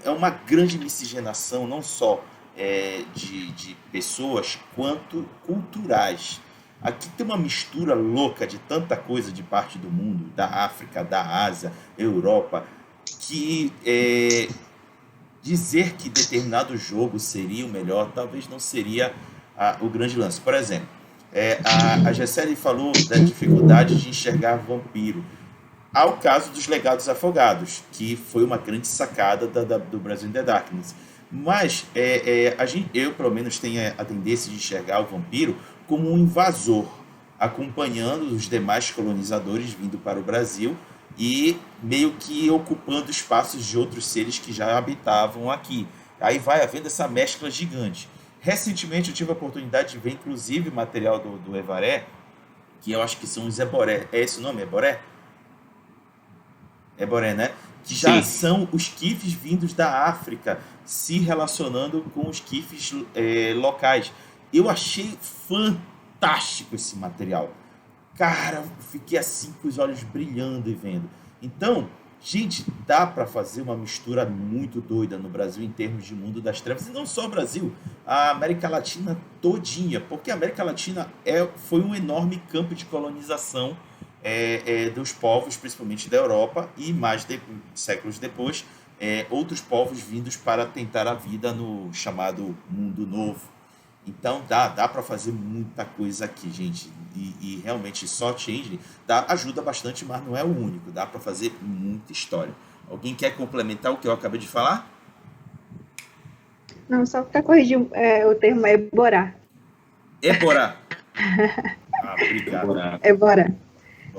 uma grande miscigenação, não só de pessoas, quanto culturais. Aqui tem uma mistura louca de tanta coisa de parte do mundo, da África, da Ásia, Europa, que dizer que determinado jogo seria o melhor, talvez não seria o grande lance. Por exemplo, a Gessele falou da dificuldade de enxergar vampiro. Há o caso dos Legados Afogados, que foi uma grande sacada do Brasil in the Darkness. Mas eu, pelo menos, tenho a tendência de enxergar o vampiro como um invasor, acompanhando os demais colonizadores vindo para o Brasil e meio que ocupando espaços de outros seres que já habitavam aqui. Aí vai havendo essa mescla gigante. Recentemente eu tive a oportunidade de ver, inclusive, material do Evaré, que eu acho que são os Eboré. É esse o nome, Eboré? Eboré, né? Que já Sim. são os kifs vindos da África se relacionando com os kifs locais. Eu achei fantástico esse material. Cara, eu fiquei assim com os olhos brilhando e vendo. Então, gente, dá para fazer uma mistura muito doida no Brasil em termos de mundo das trevas. E não só o Brasil, a América Latina todinha. Porque a América Latina foi um enorme campo de colonização dos povos, principalmente da Europa, e séculos depois, outros povos vindos para tentar a vida no chamado Mundo Novo. Então dá para fazer muita coisa aqui, gente. E realmente só Change ajuda bastante, mas não é o único. Dá para fazer muita história. Alguém quer complementar o que eu acabei de falar? Não, só para corrigir o termo é Eborá. Eborá. Obrigado. Eborá.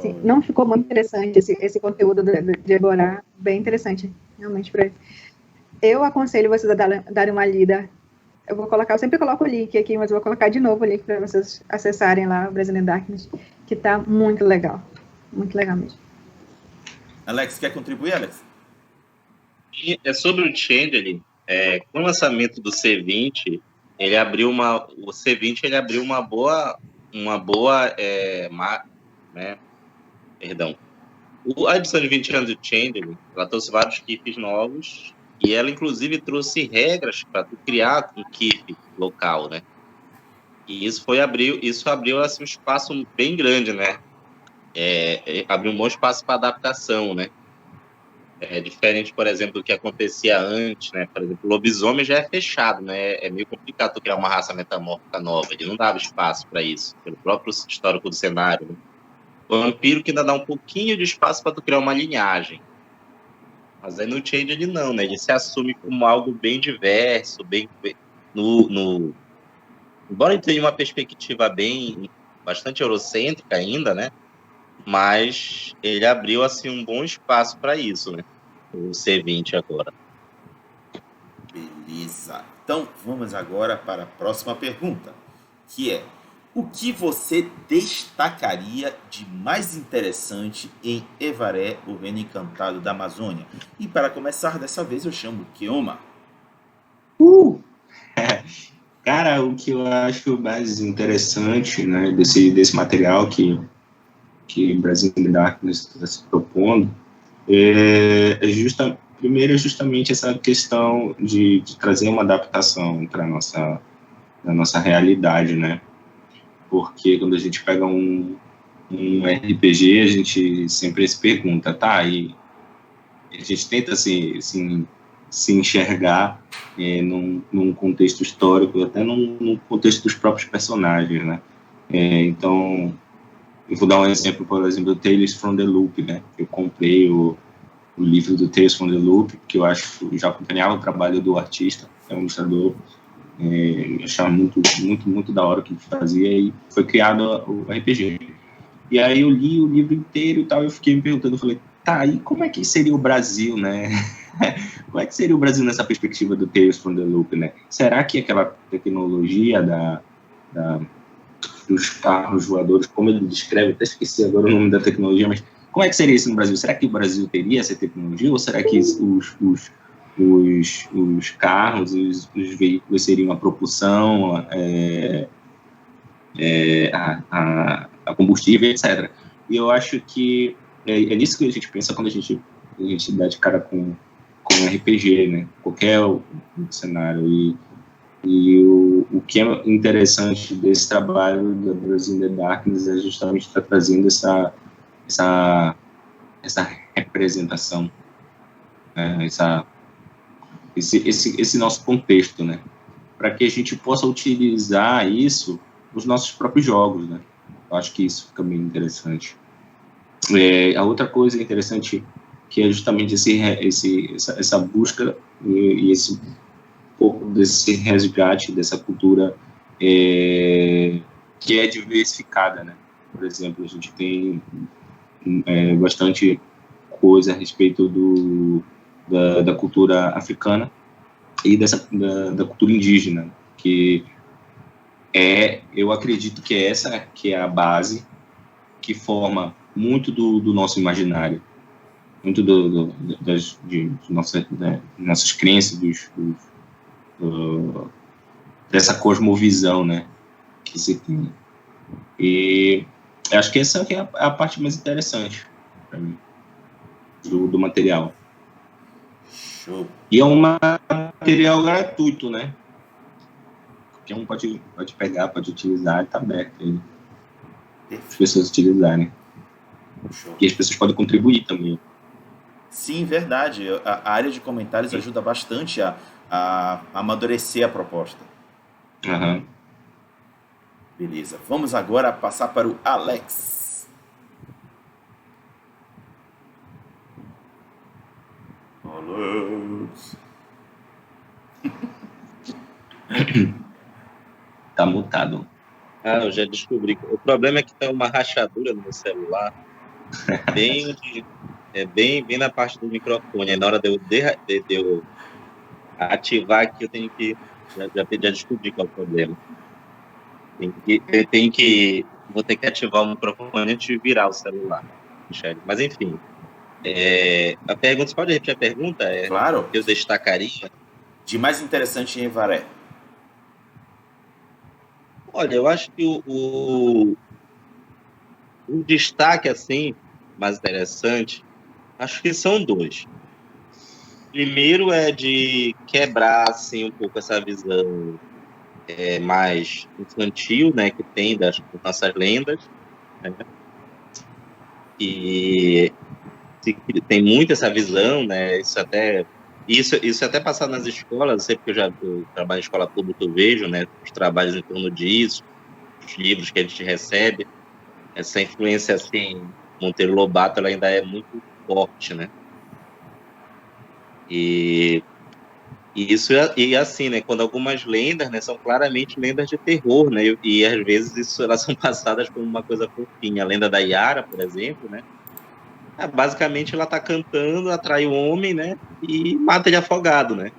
Sim, não ficou muito interessante esse conteúdo de Eborá. Bem interessante, realmente. Eu aconselho vocês a darem uma lida. Eu sempre coloco o link aqui, mas eu vou colocar de novo o link para vocês acessarem lá o Brazilian Darkness, que tá muito legal. Muito legal mesmo. Alex, quer contribuir, Alex? É sobre o Changeling, com o lançamento do C20, o C20 ele abriu uma boa né? Perdão. A edição de 20 anos do Changeling, ela trouxe vários kits novos, e ela, inclusive, trouxe regras para tu criar um kit local, né? E isso abriu assim, um espaço bem grande, né? Abriu um bom espaço para adaptação, né? Diferente, por exemplo, do que acontecia antes, né? Por exemplo, o lobisomem já é fechado, né? É meio complicado tu criar uma raça metamórfica nova. Ele não dava espaço para isso, pelo próprio histórico do cenário, né? O vampiro que ainda dá um pouquinho de espaço para tu criar uma linhagem. Mas aí no Change ele não, né? Ele se assume como algo bem diverso, embora ele tenha uma perspectiva bastante eurocêntrica ainda, né? Mas ele abriu assim um bom espaço para isso, né? O C20 agora. Beleza. Então vamos agora para a próxima pergunta, que é: o que você destacaria de mais interessante em Evaré, o Reino Encantado da Amazônia? E para começar, dessa vez eu chamo Kioma. Cara, o que eu acho mais interessante, né, desse material que Brazilian Darkness está se propondo primeiro é justamente essa questão de trazer uma adaptação para a nossa realidade, né? Porque quando a gente pega um RPG, a gente sempre se pergunta, tá, e a gente tenta se enxergar num contexto histórico, até num contexto dos próprios personagens, né? Então, eu vou dar um exemplo, por exemplo, do Tales from the Loop, né? Eu comprei o livro do Tales from the Loop, que eu já acompanhava o trabalho do artista, é um ilustrador, eu achava muito, muito, muito da hora o que ele fazia, e foi criado o RPG. E aí eu li o livro inteiro e tal, e eu fiquei me perguntando, eu falei, tá, e como é que seria o Brasil, né? Como é que seria o Brasil nessa perspectiva do Tales from the Loop, né? Será que aquela tecnologia dos carros voadores, como ele descreve, até esqueci agora o nome da tecnologia, mas como é que seria isso no Brasil? Será que o Brasil teria essa tecnologia, ou será que os carros, os veículos seriam a propulsão, a combustível, etc. E eu acho que é nisso que a gente pensa quando a gente dá de cara com RPG, né? Qualquer cenário. E o que é interessante desse trabalho da Brazilian Darkness é justamente estar trazendo essa representação, né? Esse nosso contexto, né? Para que a gente possa utilizar isso nos nossos próprios jogos, né? Eu acho que isso fica bem interessante. A outra coisa interessante que é justamente essa busca e esse pouco desse resgate dessa cultura que é diversificada, né? Por exemplo, a gente tem bastante coisa a respeito da cultura africana e da cultura indígena, que Eu acredito que essa que é a base que forma muito do nosso imaginário, muito de nossas crenças, dessa cosmovisão, né, que se tem. E eu acho que essa que é a parte mais interessante para mim do material. Show. E é um material gratuito, né? Qualquer um pode pegar, pode utilizar, está aberto aí. As pessoas utilizarem. Show. E as pessoas podem contribuir também. Sim, verdade. A área de comentários ajuda bastante a amadurecer a proposta. Uhum. Beleza. Vamos agora passar para o Alex. Alex. Tá mutado. Eu já descobri. O problema é que tem uma rachadura no meu celular, bem na parte do microfone. Aí na hora de eu ativar aqui, eu tenho que já descobri qual é o problema. Vou ter que ativar o microfone antes de virar o celular. Mas enfim, a pergunta, você pode repetir a pergunta? Claro. Eu destacaria. De mais interessante em Varé. Olha, eu acho que o destaque, assim, mais interessante, acho que são dois. Primeiro é de quebrar, assim, um pouco essa visão mais infantil, né, que tem das nossas lendas, né? E tem muito essa visão, né, isso é até passado nas escolas, sempre que eu trabalho em escola pública, eu vejo, né, os trabalhos em torno disso, os livros que a gente recebe, essa influência, assim, Monteiro Lobato, ela ainda é muito forte, né? E assim, né, quando algumas lendas, né, são claramente lendas de terror, né, e às vezes elas são passadas como uma coisa fofinha. A lenda da Yara, por exemplo, né, basicamente ela tá cantando, atrai o homem, né, e mata ele afogado, né.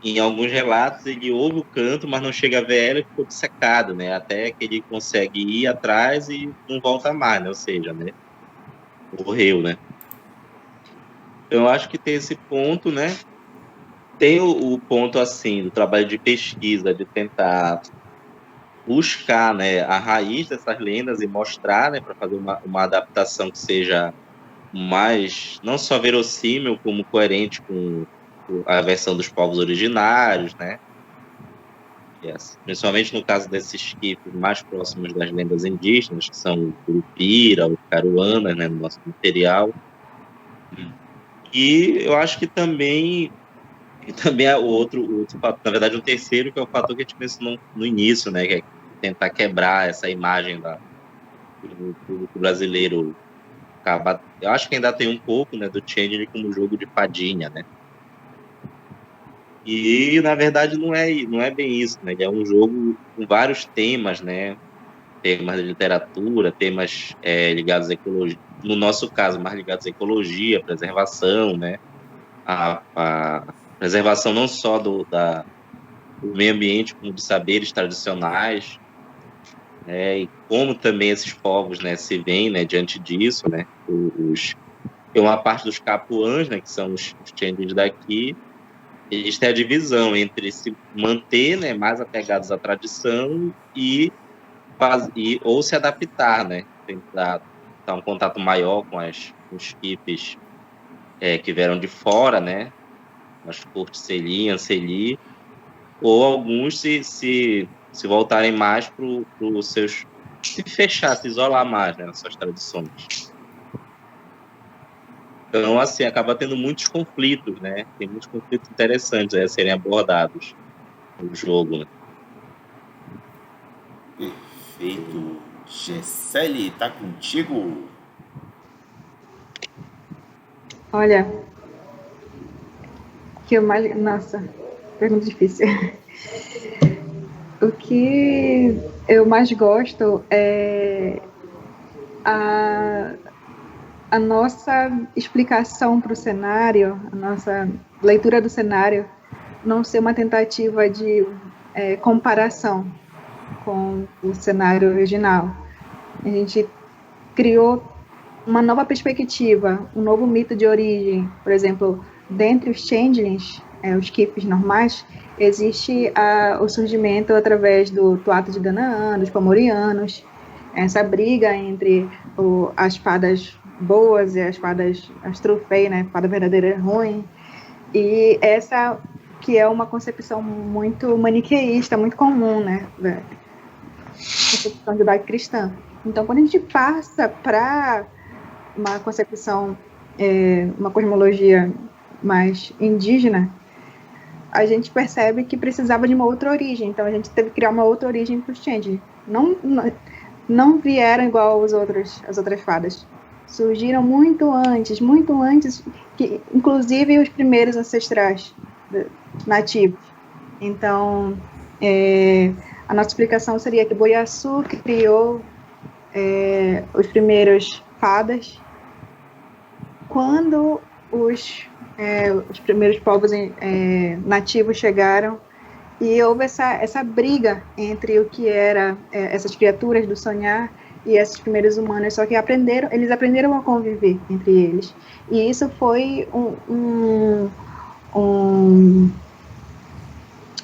Em alguns relatos ele ouve o canto, mas não chega a ver ela e ficou obcecado, né, até que ele consegue ir atrás e não volta mais, né, ou seja, né, morreu, né. Então, eu acho que tem esse ponto, né. Tem o ponto, assim, do trabalho de pesquisa, de tentar buscar, né, a raiz dessas lendas e mostrar, né, para fazer uma adaptação que seja mais, não só verossímil, como coerente com a versão dos povos originários, né? Principalmente no caso desses esquifes mais próximos das lendas indígenas, que são o Curupira, o Caruana, né, no nosso material. E eu acho que também é o outro fator, na verdade, o terceiro, que é o fator que a gente mencionou no início, né, que é tentar quebrar essa imagem do público brasileiro. Eu acho que ainda tem um pouco, né, do Changeling como jogo de fadinha, né? E, na verdade, não é bem isso, né? Ele é um jogo com vários temas, né? Temas de literatura, temas ligados à ecologia, no nosso caso, mais ligados à ecologia, preservação, né? A preservação não só do meio ambiente, como de saberes tradicionais, né? E como também esses povos, né, se veem, né, diante disso, né? Tem uma parte dos capuãs, né, que são os Changelings daqui, eles têm a divisão entre se manter, né, mais apegados à tradição ou se adaptar, né? Tentar dar um contato maior com os equipes que vieram de fora, né? As cortes Seli, Anceli, ou alguns se voltarem mais para os seus, se fechar, se isolar mais, né, nas suas tradições. Então, assim, acaba tendo muitos conflitos, né? Tem muitos conflitos interessantes a serem abordados no jogo, né? Perfeito. Gessele, tá contigo? Olha, que eu mais... Nossa, pergunta difícil. O que eu mais gosto é a nossa explicação para o cenário, a nossa leitura do cenário, não ser uma tentativa de comparação com o cenário original. A gente criou uma nova perspectiva, um novo mito de origem. Por exemplo, dentre os changelings, os Keeps normais, existe o surgimento através do Tuatha de Danann, dos Fomorianos, essa briga entre as fadas boas e as fadas, as Truffaut, né, fada verdadeira e ruim, e essa que é uma concepção muito maniqueísta, muito comum, né, da concepção judaico-cristã. Então, quando a gente passa para uma concepção, uma cosmologia mais indígena, a gente percebe que precisava de uma outra origem. Então, a gente teve que criar uma outra origem para os Changelings. Não vieram igual as outras fadas. Surgiram muito antes, que inclusive os primeiros ancestrais nativos. Então, a nossa explicação seria que Boyasu criou os primeiros fadas quando os primeiros povos nativos chegaram, e houve essa briga entre o que era essas criaturas do sonhar e esses primeiros humanos, só que eles aprenderam a conviver entre eles, e isso foi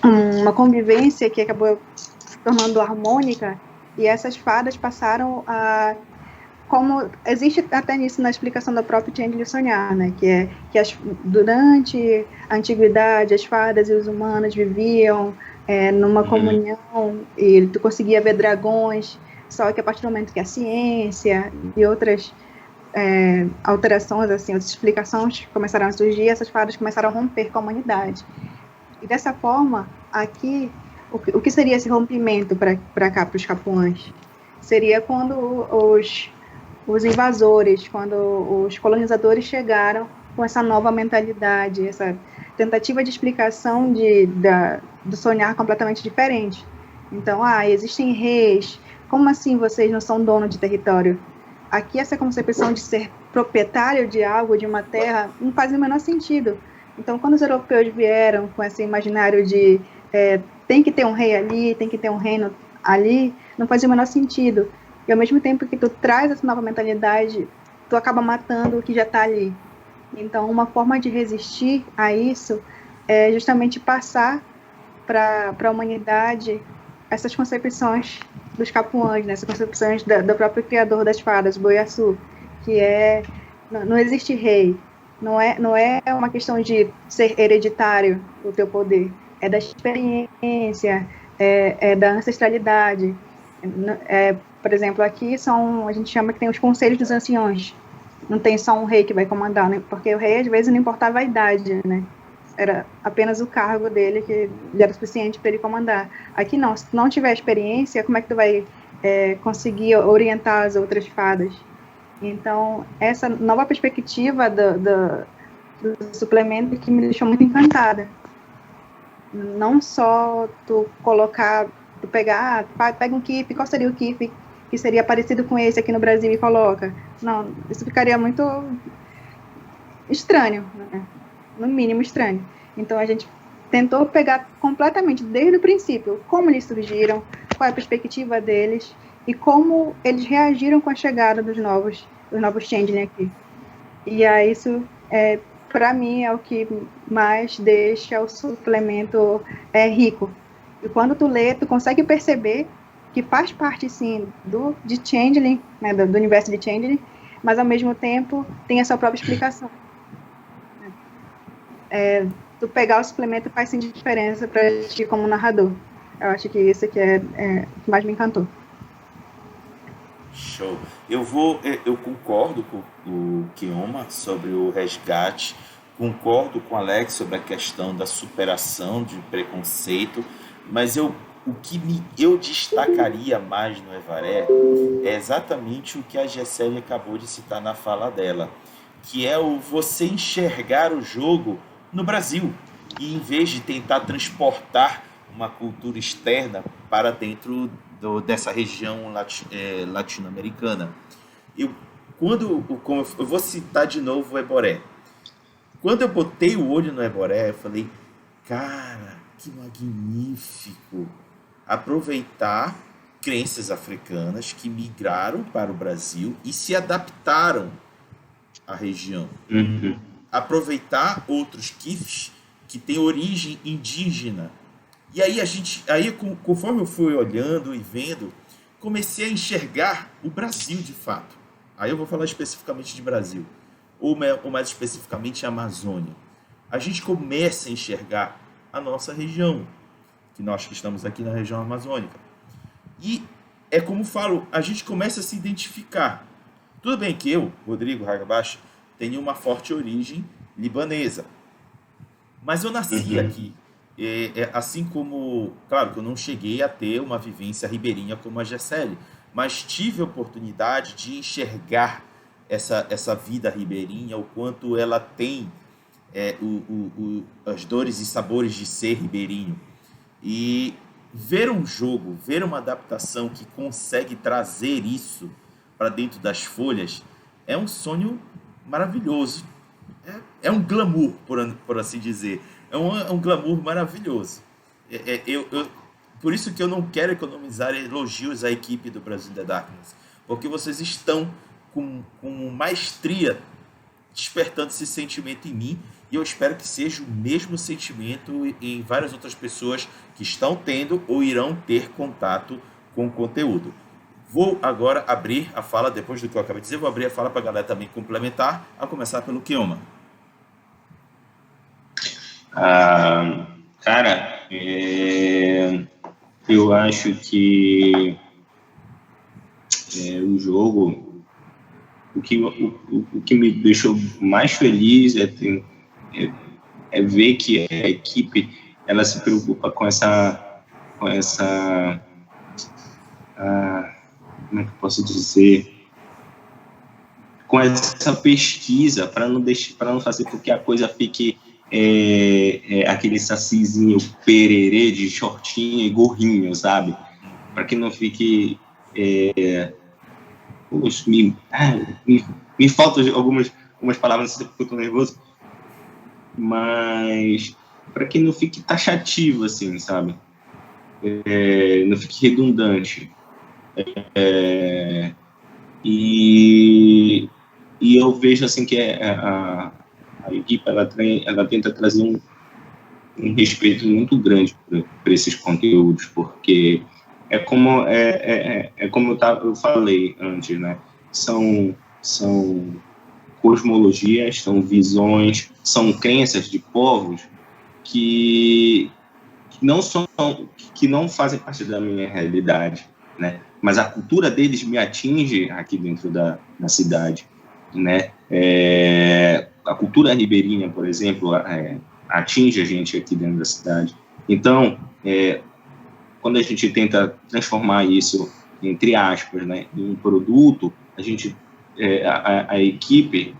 uma convivência que acabou se tornando harmônica, e essas fadas passaram a, como existe até nisso na explicação da própria Changeling sonhar, né, que durante a antiguidade as fadas e os humanos viviam numa comunhão, e tu conseguia ver dragões, só que a partir do momento que a ciência e outras alterações, assim, outras explicações começaram a surgir, essas fadas começaram a romper com a humanidade. E dessa forma, aqui, o que seria esse rompimento para cá, para os Capuãs? Seria quando os invasores, quando os colonizadores chegaram com essa nova mentalidade, essa tentativa de explicação do sonhar completamente diferente. Então, existem reis, como assim vocês não são donos de território? Aqui essa concepção de ser proprietário de algo, de uma terra, não faz o menor sentido. Então, quando os europeus vieram com esse imaginário de tem que ter um rei ali, tem que ter um reino ali, não fazia o menor sentido. E ao mesmo tempo que tu traz essa nova mentalidade, tu acaba matando o que já está ali. Então, uma forma de resistir a isso é justamente passar para a humanidade essas concepções dos Capuãs, né? Essas concepções do próprio criador das fadas, Boyasu, que não existe rei, não é uma questão de ser hereditário o teu poder, é da experiência, é da ancestralidade. Por exemplo, aqui a gente chama que tem os conselhos dos anciões, não tem só um rei que vai comandar, né? Porque o rei às vezes não importava a idade, né? Era apenas o cargo dele que era suficiente para ele comandar. Aqui não, se tu não tiver experiência, como é que tu vai conseguir orientar as outras fadas? Então, essa nova perspectiva do suplemento que me deixou muito encantada. Não só tu pega um keep, qual seria o keep que seria parecido com esse aqui no Brasil e coloca? Não, isso ficaria muito estranho, né? No mínimo estranho. Então a gente tentou pegar completamente desde o princípio como eles surgiram, qual é a perspectiva deles e como eles reagiram com a chegada dos novos Changeling aqui. E aí isso para mim é o que mais deixa o suplemento rico. E quando tu lê, tu consegue perceber que faz parte sim de Changeling, né, do universo de Changeling, mas ao mesmo tempo tem a sua própria explicação. Tu pegar o suplemento faz sim diferença para ti como narrador. Eu acho que isso aqui é o que mais me encantou. Show. Eu concordo com o Kioma sobre o resgate, concordo com o Alex sobre a questão da superação de preconceito, mas o que eu destacaria mais no Evaré é exatamente o que a Gessele acabou de citar na fala dela, que é você enxergar o jogo no Brasil, e em vez de tentar transportar uma cultura externa para dentro dessa região latino-americana. Eu vou citar de novo o Eboré. Quando eu botei o olho no Eboré, eu falei, cara, que magnífico! Aproveitar crenças africanas que migraram para o Brasil e se adaptaram à região. Uhum. Aproveitar outros kifs que têm origem indígena. E aí conforme eu fui olhando e vendo, comecei a enxergar o Brasil de fato. Aí eu vou falar especificamente de Brasil, ou mais especificamente a Amazônia. A gente começa a enxergar a nossa região, que nós que estamos aqui na região amazônica. E é como falo, a gente começa a se identificar. Tudo bem que eu, Rodrigo Hagabashi, tenho uma forte origem libanesa, mas eu nasci aqui. Assim como, claro que eu não cheguei a ter uma vivência ribeirinha como a Gessele, mas tive a oportunidade de enxergar essa vida ribeirinha, o quanto ela tem as dores e sabores de ser ribeirinho. E ver um jogo, ver uma adaptação que consegue trazer isso para dentro das folhas é um sonho maravilhoso. É um glamour, por assim dizer. É um glamour maravilhoso. Por isso que eu não quero economizar elogios à equipe do Brasil in the Darkness, porque vocês estão com maestria despertando esse sentimento em mim, e eu espero que seja o mesmo sentimento em várias outras pessoas que estão tendo ou irão ter contato com o conteúdo. Vou agora abrir a fala, depois do que eu acabei de dizer, vou abrir a fala para a galera também complementar, a começar pelo Kioma. Cara, eu acho que o jogo, o que me deixou mais feliz é ver que a equipe ela se preocupa com essa como é que eu posso dizer, com essa pesquisa para não fazer com que a coisa fique aquele sacizinho pererê de shortinho e gorrinho, sabe? Para que não fique me faltam algumas palavras, não sei porque eu tô nervoso, mas para que não fique taxativo, assim, sabe? Não fique redundante. E eu vejo assim que a equipe ela tenta trazer um respeito muito grande para esses conteúdos, porque é como eu falei antes, né? São cosmologias, são visões, são crenças de povos que não fazem parte da minha realidade, né? Mas a cultura deles me atinge aqui dentro da cidade, né? A cultura ribeirinha, por exemplo, atinge a gente aqui dentro da cidade. Então, quando a gente tenta transformar isso, entre aspas, né, em um produto, a equipe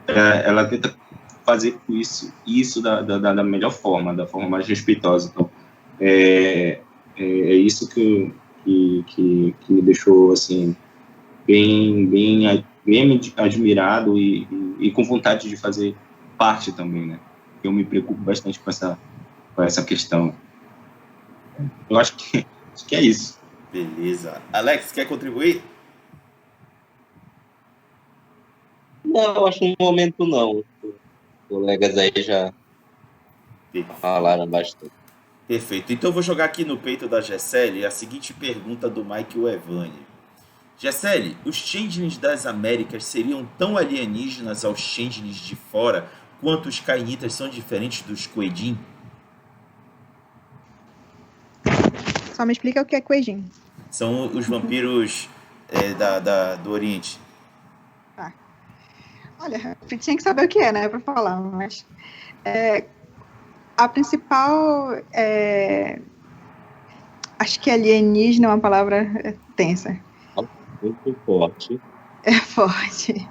ela tenta fazer isso da melhor forma, da forma mais respeitosa. Então, é isso que me deixou assim bem admirado e com vontade de fazer parte também, né? Eu me preocupo bastante com essa questão. Eu acho que é isso. Beleza. Alex, quer contribuir? Não, acho que no momento não. Os colegas aí já falaram bastante. Perfeito. Então eu vou jogar aqui no peito da Gessele a seguinte pergunta do Mike Evani. Gessele, os changelings das Américas seriam tão alienígenas aos changelings de fora quanto os cainitas são diferentes dos Kuei-Jin? Só me explica o que é Kuei-Jin. São os vampiros do Oriente. Tá. Olha, eu tinha que saber o que é, né, pra falar, mas... a principal... acho que alienígena é uma palavra tensa. Muito forte. É forte.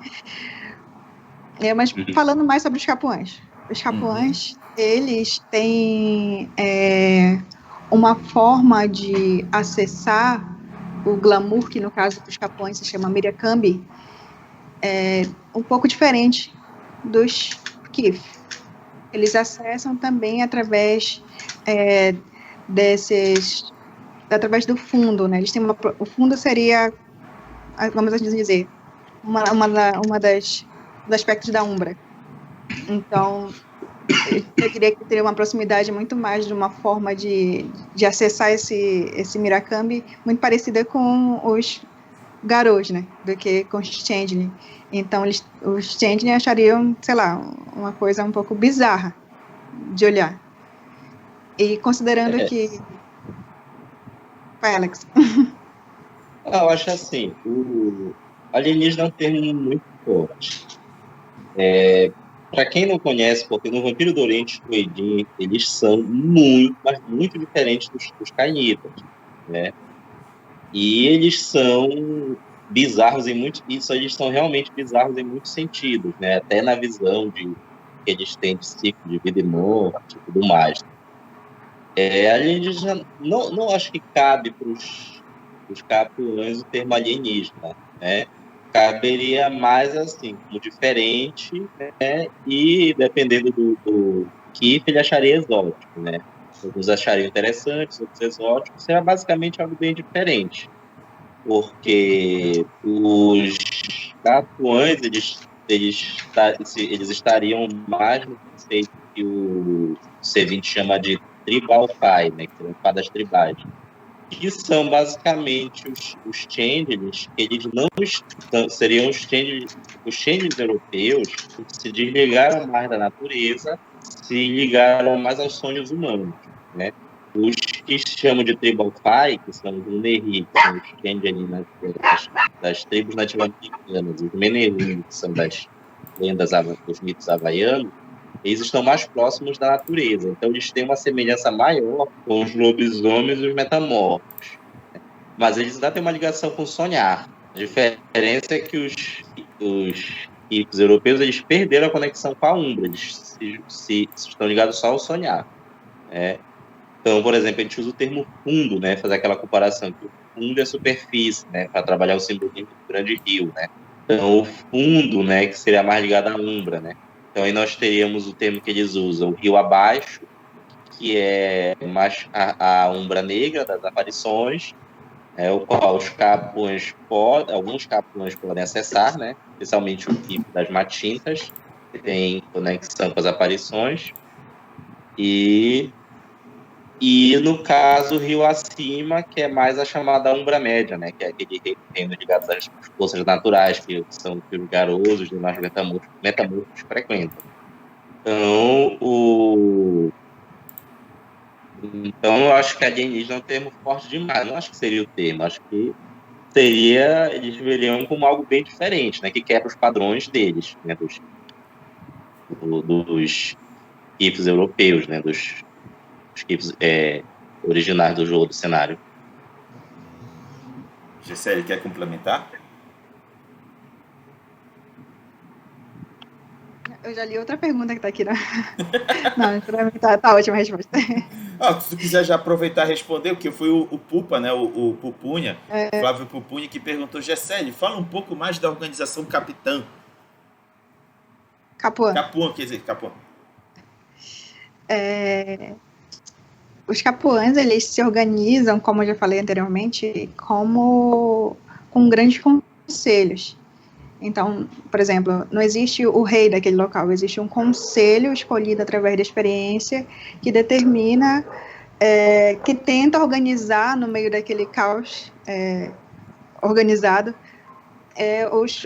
Mas falando mais sobre os capuãs. Os capuãs, eles têm uma forma de acessar o glamour, que no caso dos capuãs se chama Miriakambi, um pouco diferente dos Kif. eles acessam também através através do fundo, né? Eles têm o fundo seria, vamos assim dizer, uma dos aspectos da Umbra. Então, eu diria que teria uma proximidade muito mais de uma forma de acessar esse Mirakami, muito parecida com os Garous, né, do que com os Changeling. Então, os Changeling achariam, sei lá, uma coisa um pouco bizarra de olhar. E considerando que... Vai, Alex. Eu acho assim, o alienígena é um termo muito forte. Para quem não conhece, porque no Vampiro do Oriente, o Edin, eles são muito, mas muito diferentes dos Cainitas, né? E eles são bizarros eles são realmente bizarros em muitos sentidos, né? Até na visão que eles têm de ciclo de vida e morte e tudo mais. Alienígena, não acho que cabe para os capuãs o termo alienígena, né? Caberia mais assim, como diferente, né? E dependendo do Kiff, ele acharia exótico, né? Alguns achariam interessantes, outros exóticos. Será basicamente algo bem diferente, porque os capuãs eles estariam mais no conceito que o C20 chama de tribal fai, né? Que são fadas tribais, que são basicamente os changelings, que eles não seriam os changelings europeus que se desligaram mais da natureza, se ligaram mais aos sonhos humanos, né? Os que se chamam de tribal fai, que são os Uneri, que são os changelings das tribos nativas americanas, os Menerim, que são das lendas dos mitos havaianos, eles estão mais próximos da natureza. Então, eles têm uma semelhança maior com os lobisomens e os metamorfos. Mas eles ainda têm uma ligação com o sonhar. A diferença é que os ricos europeus eles perderam a conexão com a Umbra. Eles estão ligados só ao sonhar. Né? Então, por exemplo, a gente usa o termo fundo, né? Fazer aquela comparação que o fundo é superfície, né? Para trabalhar o simbolismo do grande rio, né? Então, o fundo, né? Que seria mais ligado à Umbra, né? Então, aí nós teríamos o termo que eles usam, o rio abaixo, que é mais a Umbra negra das aparições, o qual alguns capuãs podem acessar, né? Especialmente o tipo das matintas, que tem conexão com as aparições. E no caso, o rio acima, que é mais a chamada Umbra Média, né? Que é aquele reino ligado às forças naturais, que são os garosos e demais metamorfos frequentam. Então, eu acho que alienígena é um termo forte demais. Não acho que seria o termo. Acho que eles veriam como algo bem diferente, né? Que quebra os padrões deles, né? Dos equipes europeus, né? Dos equipes originais do jogo, do cenário. Gisele, quer complementar? Eu já li outra pergunta que tá aqui, né? Não, tá ótima a resposta. Se tu quiser já aproveitar e responder, porque foi o Pupa, né? O Pupunha, Flávio Pupunha, que perguntou: Gisele, fala um pouco mais da organização Capitã. Capuã. Quer dizer, Capuã. Os capuãs, eles se organizam, como eu já falei anteriormente, com grandes conselhos. Então, por exemplo, não existe o rei daquele local, existe um conselho escolhido através da experiência que determina, que tenta organizar no meio daquele caos organizado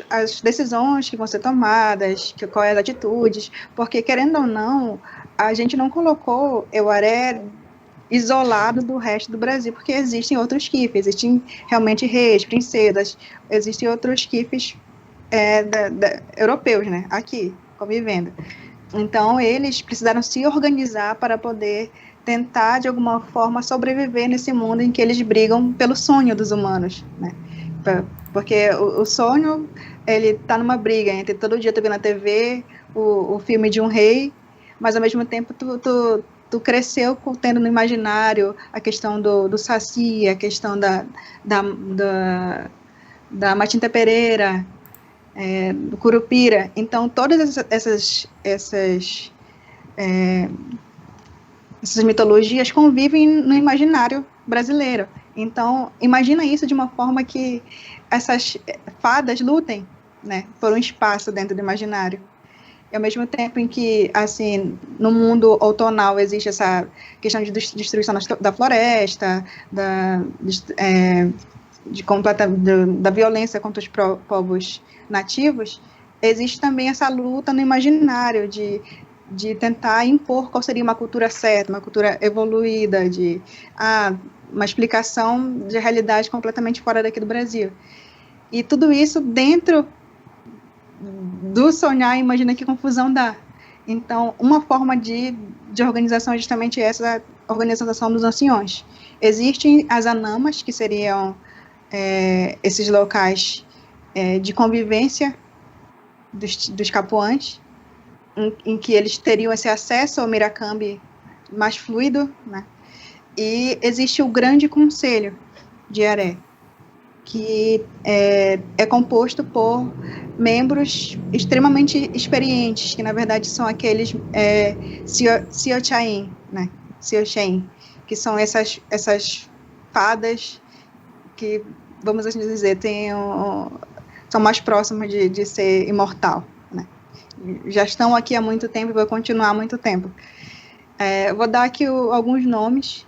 as decisões que vão ser tomadas, quais as atitudes, porque, querendo ou não, a gente não colocou Euaré isolado do resto do Brasil, porque existem outros esquifes, existem realmente reis, princesas, existem outros esquifes europeus, né, aqui, convivendo. Então, eles precisaram se organizar para poder tentar, de alguma forma, sobreviver nesse mundo em que eles brigam pelo sonho dos humanos, né, porque o sonho, ele tá numa briga entre todo dia tu vê na TV o filme de um rei, mas ao mesmo tempo tu cresceu tendo no imaginário a questão do Saci, a questão da Matinta Pereira, do Curupira. Então, todas essas essas mitologias convivem no imaginário brasileiro. Então, imagina isso de uma forma que essas fadas lutem, né, por um espaço dentro do imaginário. E ao mesmo tempo em que, assim, no mundo outonal existe essa questão de destruição da floresta, da violência contra os povos nativos, existe também essa luta no imaginário de tentar impor qual seria uma cultura certa, uma cultura evoluída, uma explicação de realidade completamente fora daqui do Brasil. E tudo isso dentro do sonhar, imagina que confusão dá. Então, uma forma de organização é justamente essa organização dos anciões. Existem as anamas, que seriam esses locais de convivência dos capuãs, em que eles teriam esse acesso ao Miracambi mais fluido, né? E existe o Grande Conselho de Aré, que é composto por membros extremamente experientes, que na verdade são aqueles Siochain, né? Siochain, que são essas fadas que, vamos assim dizer, são mais próximas de ser imortal, né? Já estão aqui há muito tempo e vão continuar há muito tempo. Eu vou dar aqui alguns nomes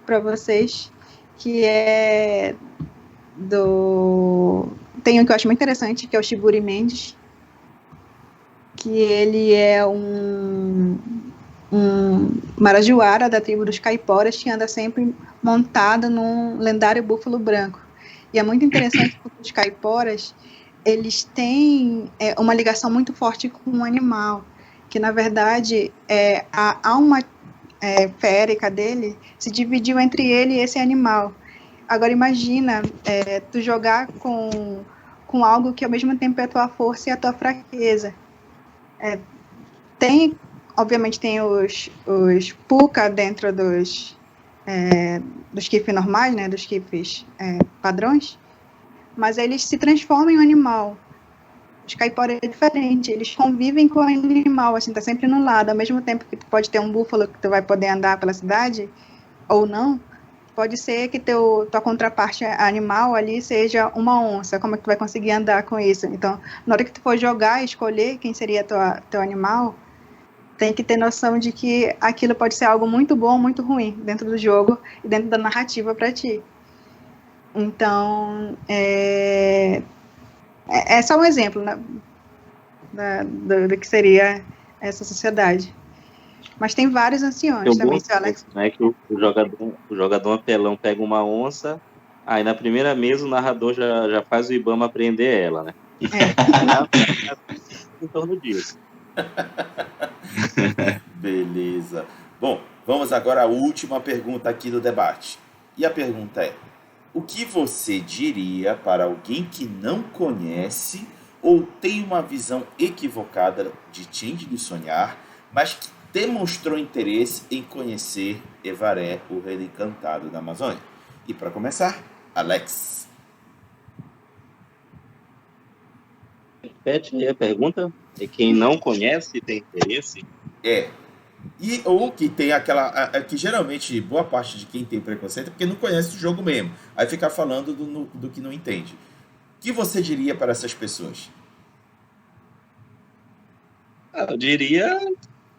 para vocês, que tem um que eu acho muito interessante, que é o Shiburi Mendes, que ele é um marajoara da tribo dos caiporas, que anda sempre montado num lendário búfalo branco. E é muito interessante porque os caiporas, eles têm uma ligação muito forte com o animal, que na verdade a alma férica dele se dividiu entre ele e esse animal. Agora imagina tu jogar com algo que ao mesmo tempo é a tua força e a tua fraqueza. Obviamente tem os puka dentro dos kifs normais, né, dos kifs padrões, mas eles se transformam em um animal. Os caiporas é diferente, eles convivem com o animal, assim, tá sempre no lado, ao mesmo tempo que tu pode ter um búfalo que tu vai poder andar pela cidade, ou não, pode ser que tua contraparte animal ali seja uma onça. Como é que tu vai conseguir andar com isso? Então, na hora que tu for jogar e escolher quem seria teu animal, tem que ter noção de que aquilo pode ser algo muito bom, muito ruim dentro do jogo e dentro da narrativa para ti. Então, é só um exemplo, né, do que seria essa sociedade. Mas tem vários anciões também, seu Alex. Né, que o jogador apelão pega uma onça, aí na primeira mesa o narrador já faz o Ibama prender ela, né? Em torno disso. Beleza. Bom, vamos agora à última pergunta aqui do debate. E a pergunta é: o que você diria para alguém que não conhece ou tem uma visão equivocada de Change do Sonhar, mas que demonstrou interesse em conhecer Evaré, o Rei Encantado da Amazônia? E para começar, Alex. Repete aí a pergunta. É quem não conhece e tem interesse? Ou que tem aquela... que geralmente boa parte de quem tem preconceito é porque não conhece o jogo mesmo. Aí fica falando do que não entende. O que você diria para essas pessoas? Eu diria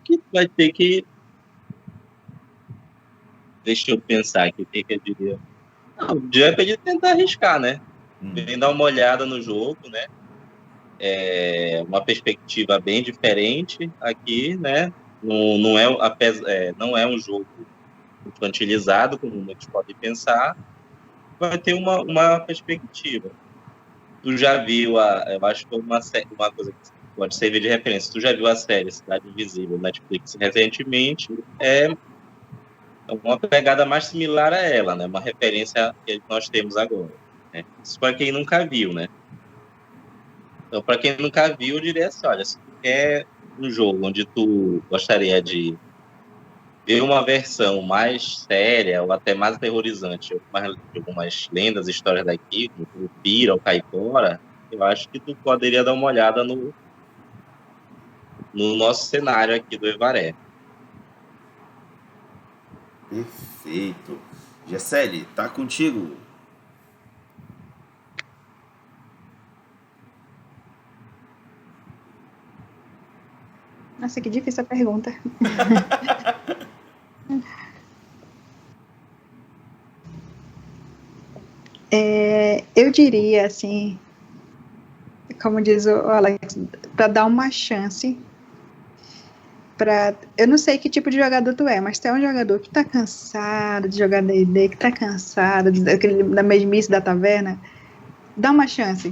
que vai ter que... Deixa eu pensar aqui o que eu diria. Não, já pedi tentar arriscar, né? Vem dar uma olhada no jogo, né? Uma perspectiva bem diferente aqui, né? Não é um jogo infantilizado, como muitos podem pensar. Vai ter uma perspectiva. Tu já viu eu acho que uma coisa que pode servir de referência. Tu já viu a série Cidade Invisível, Netflix, recentemente? É uma pegada mais similar a ela, né? Uma referência que nós temos agora, né? Isso para quem nunca viu, né? Então, para quem nunca viu, eu diria assim, olha, se tu quer um jogo onde tu gostaria de ver uma versão mais séria ou até mais aterrorizante de algumas lendas, histórias daqui, como o Pira ou Caipora, eu acho que tu poderia dar uma olhada no nosso cenário aqui do Evaré. Perfeito. Gessele, tá contigo. Nossa, que difícil a pergunta. Eu diria, assim, como diz o Alex, para dar uma chance para... Eu não sei que tipo de jogador tu é, mas tu é um jogador que tá cansado de jogar D&D, que tá cansado da mesmice da taverna, dá uma chance.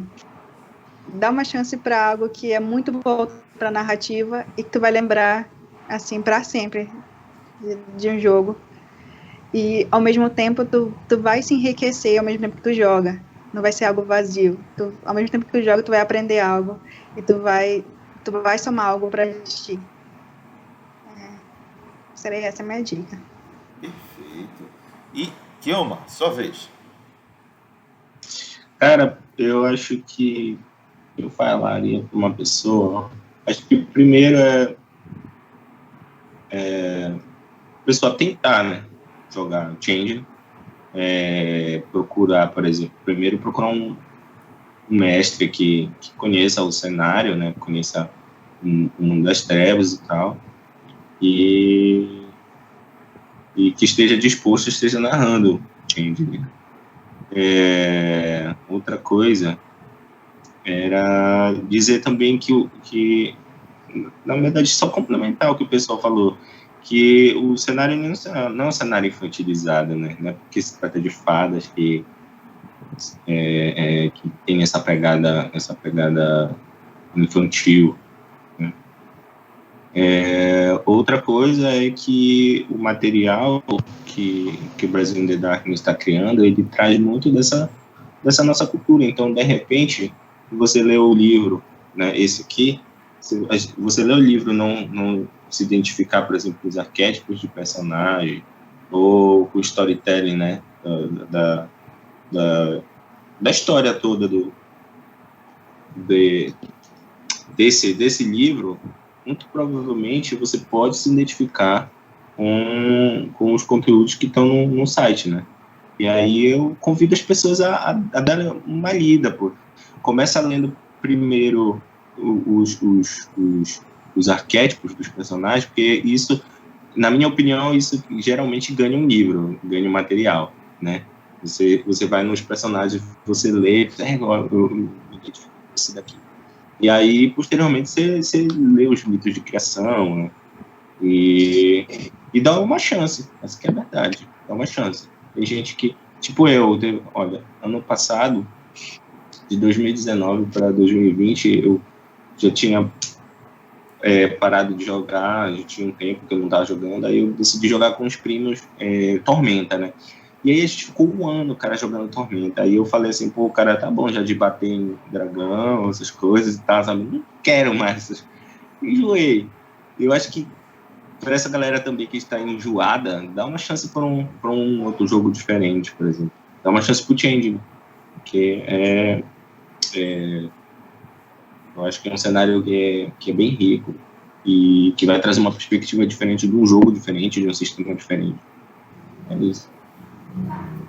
Dá uma chance para algo que é muito voltado para narrativa e que tu vai lembrar, assim, para sempre de um jogo. E, ao mesmo tempo, tu vai se enriquecer ao mesmo tempo que tu joga. Não vai ser algo vazio. Ao mesmo tempo que tu joga, tu vai aprender algo. E tu vai somar algo pra ti. Seria essa a minha dica. Perfeito. E, Kioma, sua vez. Cara, eu acho que eu falaria para uma pessoa... Acho que primeiro a pessoa tentar, né? Jogar Change. Procurar, por exemplo, primeiro procurar um mestre que conheça o cenário, né? Conheça o mundo das trevas e tal. E que esteja disposto, esteja narrando Change, né? Outra coisa era dizer também que na verdade, só complementar o que o pessoal falou, que o cenário não é um cenário infantilizado, né? Não é porque se trata de fadas que tem essa pegada infantil. Né? Outra coisa é que o material que o Brasil in the Darkness está criando, ele traz muito dessa nossa cultura. Então, de repente, você lê o livro, né, esse aqui, você lê o livro não se identificar, por exemplo, com os arquétipos de personagem ou com o storytelling, né, da história toda desse livro, muito provavelmente você pode se identificar com os conteúdos que estão no site, né? E aí eu convido as pessoas a dar uma lida, pô. Começa lendo primeiro os arquétipos dos personagens, porque isso, na minha opinião, isso geralmente ganha um livro, ganha um material, né? Você vai nos personagens, você lê, eu identifico esse daqui. E aí, posteriormente, você lê os mitos de criação, né? E dá uma chance, essa que é a verdade, dá uma chance. Tem gente que, tipo olha, ano passado, de 2019 para 2020, eu já tinha parado de jogar, já tinha um tempo que eu não estava jogando, aí eu decidi jogar com os primos Tormenta, né? E aí a gente ficou um ano, cara, jogando Tormenta. Aí eu falei assim, pô, cara, tá bom já de bater em dragão, essas coisas e tal, sabe? Não quero mais. Enjoei. Eu acho que para essa galera também que está enjoada, dá uma chance para um outro jogo diferente, por exemplo. Dá uma chance pro Change, que eu acho que é um cenário que é bem rico e que vai trazer uma perspectiva diferente de um jogo diferente, de um sistema diferente. É isso.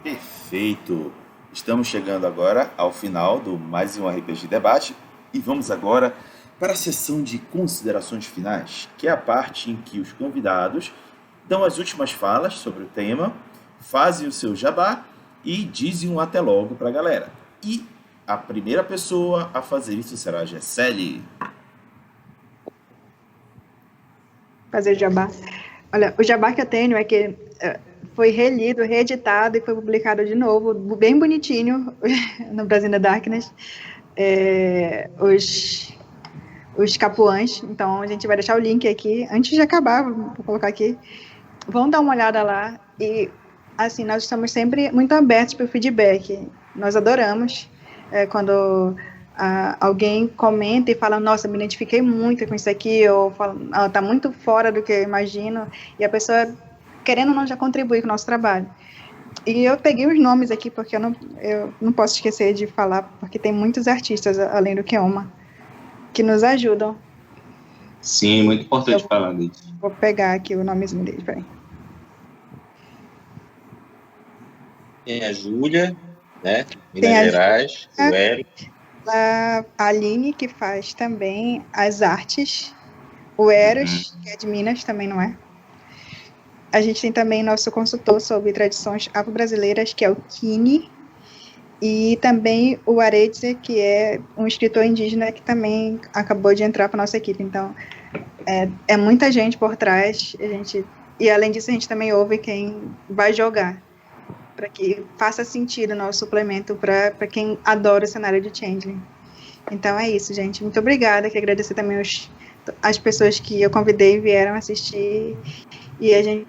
Perfeito. Estamos chegando agora ao final do mais um RPG Debate e vamos agora para a sessão de considerações finais, que é a parte em que os convidados dão as últimas falas sobre o tema, fazem o seu jabá e dizem um até logo para a galera. E a primeira pessoa a fazer isso será a Gessele. Fazer jabá. Olha, o jabá que eu tenho é que foi relido, reeditado e foi publicado de novo, bem bonitinho, no Brasil in the Darkness, os Capuãs. Então, a gente vai deixar o link aqui. Antes de acabar, vou colocar aqui. Vão dar uma olhada lá. E, assim, nós estamos sempre muito abertos para o feedback. Nós adoramos quando alguém comenta e fala, nossa, me identifiquei muito com isso aqui, ou está muito fora do que eu imagino, e a pessoa, querendo ou não, já contribui com o nosso trabalho. E eu peguei os nomes aqui, porque eu não posso esquecer de falar, porque tem muitos artistas, além do Kioma, que nos ajudam. Sim, muito importante falar disso. Vou pegar aqui o nomezinho deles, peraí. Tem a Júlia, né? Tem Minas a Gerais, o Júlia, Hélio. a Aline, que faz também as artes. O Eros, que é de Minas, também não é? A gente tem também nosso consultor sobre tradições afro-brasileiras, que é o Kini. E também o Aretze, que é um escritor indígena que também acabou de entrar para nossa equipe. Então, é muita gente por trás. E além disso, a gente também ouve quem vai jogar, para que faça sentido o nosso suplemento para quem adora o cenário de Changeling. Então é isso, gente. Muito obrigada. Quero agradecer também as pessoas que eu convidei e vieram assistir. E a gente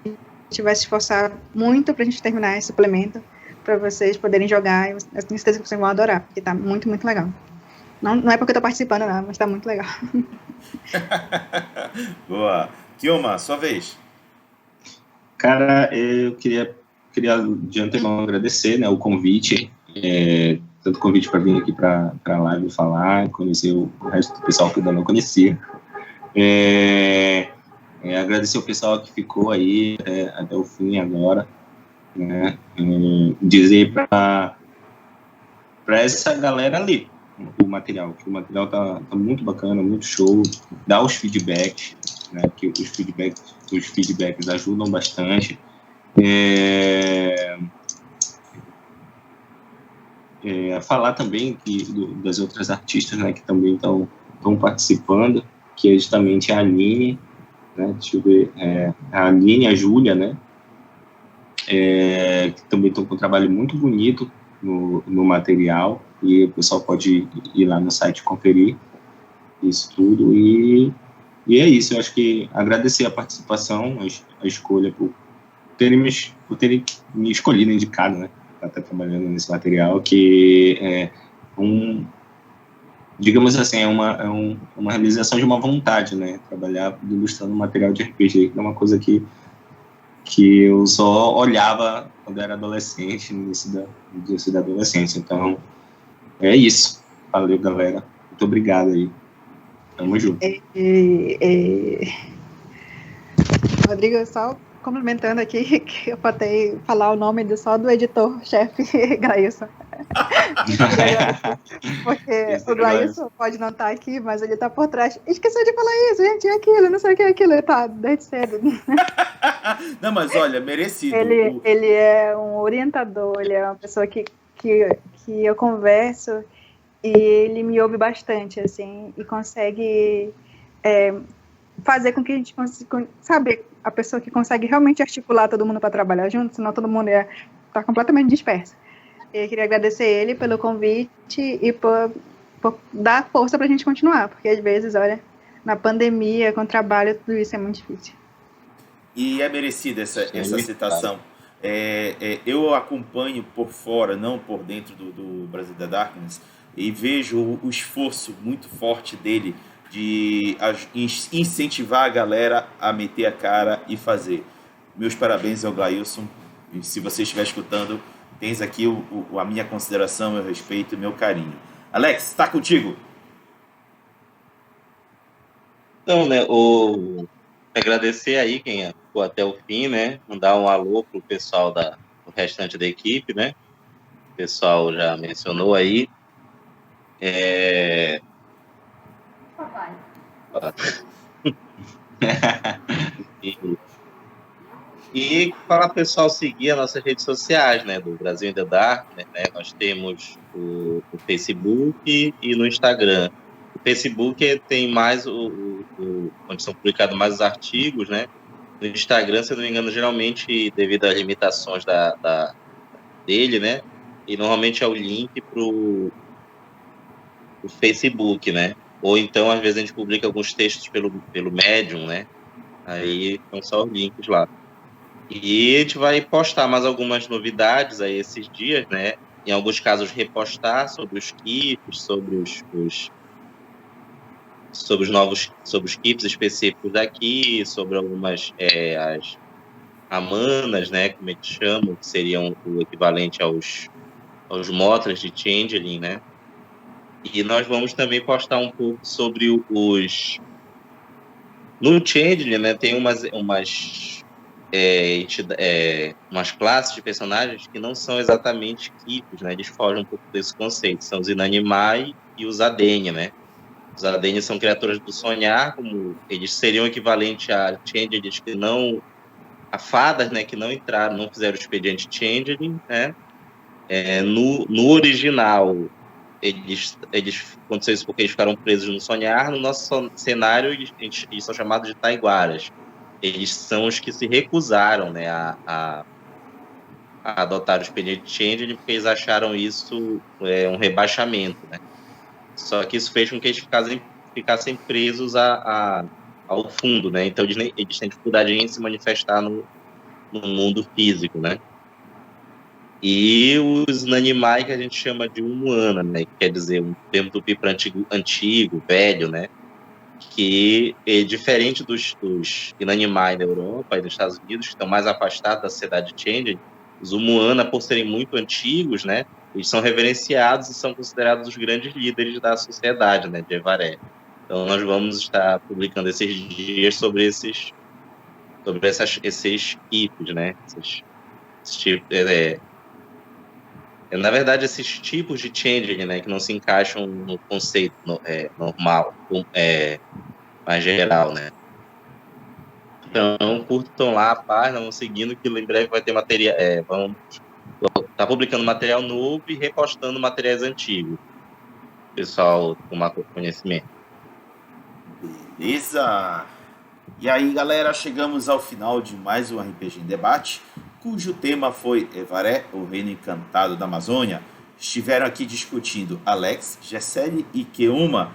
vai se esforçar muito para a gente terminar esse suplemento, para vocês poderem jogar. Eu tenho certeza que vocês vão adorar, porque está muito, muito legal. Não é porque eu estou participando, não, mas está muito legal. Boa. Kioma, sua vez. Cara, eu queria de antemão agradecer, né, o convite, tanto o convite para vir aqui para a live falar, conhecer o resto do pessoal que eu ainda não conhecia. Agradecer o pessoal que ficou aí até o fim agora, né, dizer para essa galera ali o material, que o material tá muito bacana, muito show, dá os feedbacks, né, que os feedbacks ajudam bastante. Falar também das outras artistas, né, que também estão participando, que é justamente a Aline, né, deixa eu ver, a Aline e a Júlia, né, que também estão com um trabalho muito bonito no material, e o pessoal pode ir lá no site conferir isso tudo, e é isso. Eu acho que agradecer a participação, a escolha por terem me escolhido, indicado, né, para estar trabalhando nesse material, que digamos assim, é uma realização de uma vontade, né, trabalhar ilustrando material de RPG, que é uma coisa que eu só olhava quando era adolescente, no início da adolescência. Então, é isso. Valeu, galera. Muito obrigado aí. Tamo junto. Rodrigo, só complementando aqui, que eu faltei falar o nome só do editor-chefe, Grailson. Porque o Grailson pode não estar aqui, mas ele está por trás. Esqueceu de falar isso, gente, é aquilo, não sei o que é aquilo, ele tá desde cedo. Não, mas olha, merecido. Ele é um orientador, ele é uma pessoa que eu converso e ele me ouve bastante, assim, e consegue fazer com que a gente consiga, sabe, a pessoa que consegue realmente articular todo mundo para trabalhar junto, senão todo mundo tá completamente disperso. Eu queria agradecer ele pelo convite e por dar força para a gente continuar, porque às vezes, olha, na pandemia, com trabalho, tudo isso é muito difícil. E é merecida essa citação. Eu acompanho por fora, não por dentro do Brasil da Darkness, e vejo o esforço muito forte dele de incentivar a galera a meter a cara e fazer. Meus parabéns ao Glailson. E se você estiver escutando, tens aqui a minha consideração, meu respeito e meu carinho. Alex, está contigo? Então, né, agradecer aí quem ficou até o fim, né? Mandar um alô pro pessoal do restante da equipe, né? O pessoal já mencionou aí. Papai. E falar pro pessoal seguir as nossas redes sociais, né? Do Brasil in the Darkness, né? Nós temos o Facebook e no Instagram. O Facebook tem mais onde são publicados mais os artigos, né? No Instagram, se eu não me engano, geralmente, devido às limitações dele, né? E normalmente é o link pro Facebook, né? Ou então, às vezes, a gente publica alguns textos pelo Medium, né? Aí são só os links lá. E a gente vai postar mais algumas novidades aí esses dias, né? Em alguns casos, repostar sobre os kits, sobre os kits específicos daqui, sobre algumas as amanas, né? Como eles chamam, que seriam o equivalente aos motras de Changeling, né? E nós vamos também postar um pouco sobre no Changeling, né? Tem umas umas classes de personagens que não são exatamente Kipos, né? Eles fogem um pouco desse conceito. São os Inanimai e os Adenia, né? Os Adenia são criaturas do sonhar, como eles seriam equivalente a Changelings que não... a fadas, né? Que não entraram, não fizeram o expediente Changeling, né? No original, aconteceu isso porque eles ficaram presos no sonhar. No nosso cenário, eles são chamados de Taiguaras. Eles são os que se recusaram, né, a adotar o expediente Changeling, porque eles acharam isso um rebaixamento, né? Só que isso fez com que eles ficassem presos ao fundo, né? Então eles têm dificuldade em se manifestar no mundo físico, né? E os Nanimai, que a gente chama de Umuana, né? Que quer dizer um termo tupi para antigo, velho, né? Que é diferente dos Inanimai da Europa e dos Estados Unidos, que estão mais afastados da sociedade Changeling. Os Umuana, por serem muito antigos, né? Eles são reverenciados e são considerados os grandes líderes da sociedade, né? De Evaré. Então nós vamos estar publicando esses dias sobre esses tipos, né? Na verdade, esses tipos de changeling, né, que não se encaixam no conceito normal, mais geral, né? Então, curtam lá a página, vão seguindo, que em breve vai ter material. Vamos estar publicando material novo e repostando materiais antigos. Pessoal, tomar conhecimento. Beleza! E aí, galera, chegamos ao final de mais um RPG em Debate, cujo tema foi Evaré, o Reino Encantado da Amazônia. Estiveram aqui discutindo Alex, Gessele e Keuma,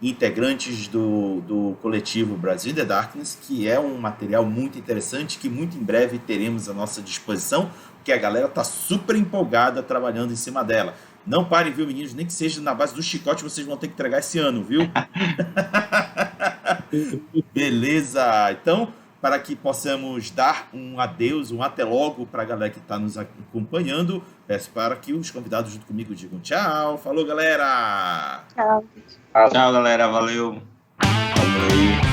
integrantes do coletivo Brasil in the Darkness, que é um material muito interessante, que muito em breve teremos à nossa disposição, porque a galera está super empolgada trabalhando em cima dela. Não parem, viu, meninos? Nem que seja na base do chicote, vocês vão ter que entregar esse ano, viu? Beleza! Então, para que possamos dar um adeus, um até logo para a galera que está nos acompanhando, peço para que os convidados junto comigo digam tchau. Falou, galera! Tchau. Tchau, galera. Valeu. Valeu.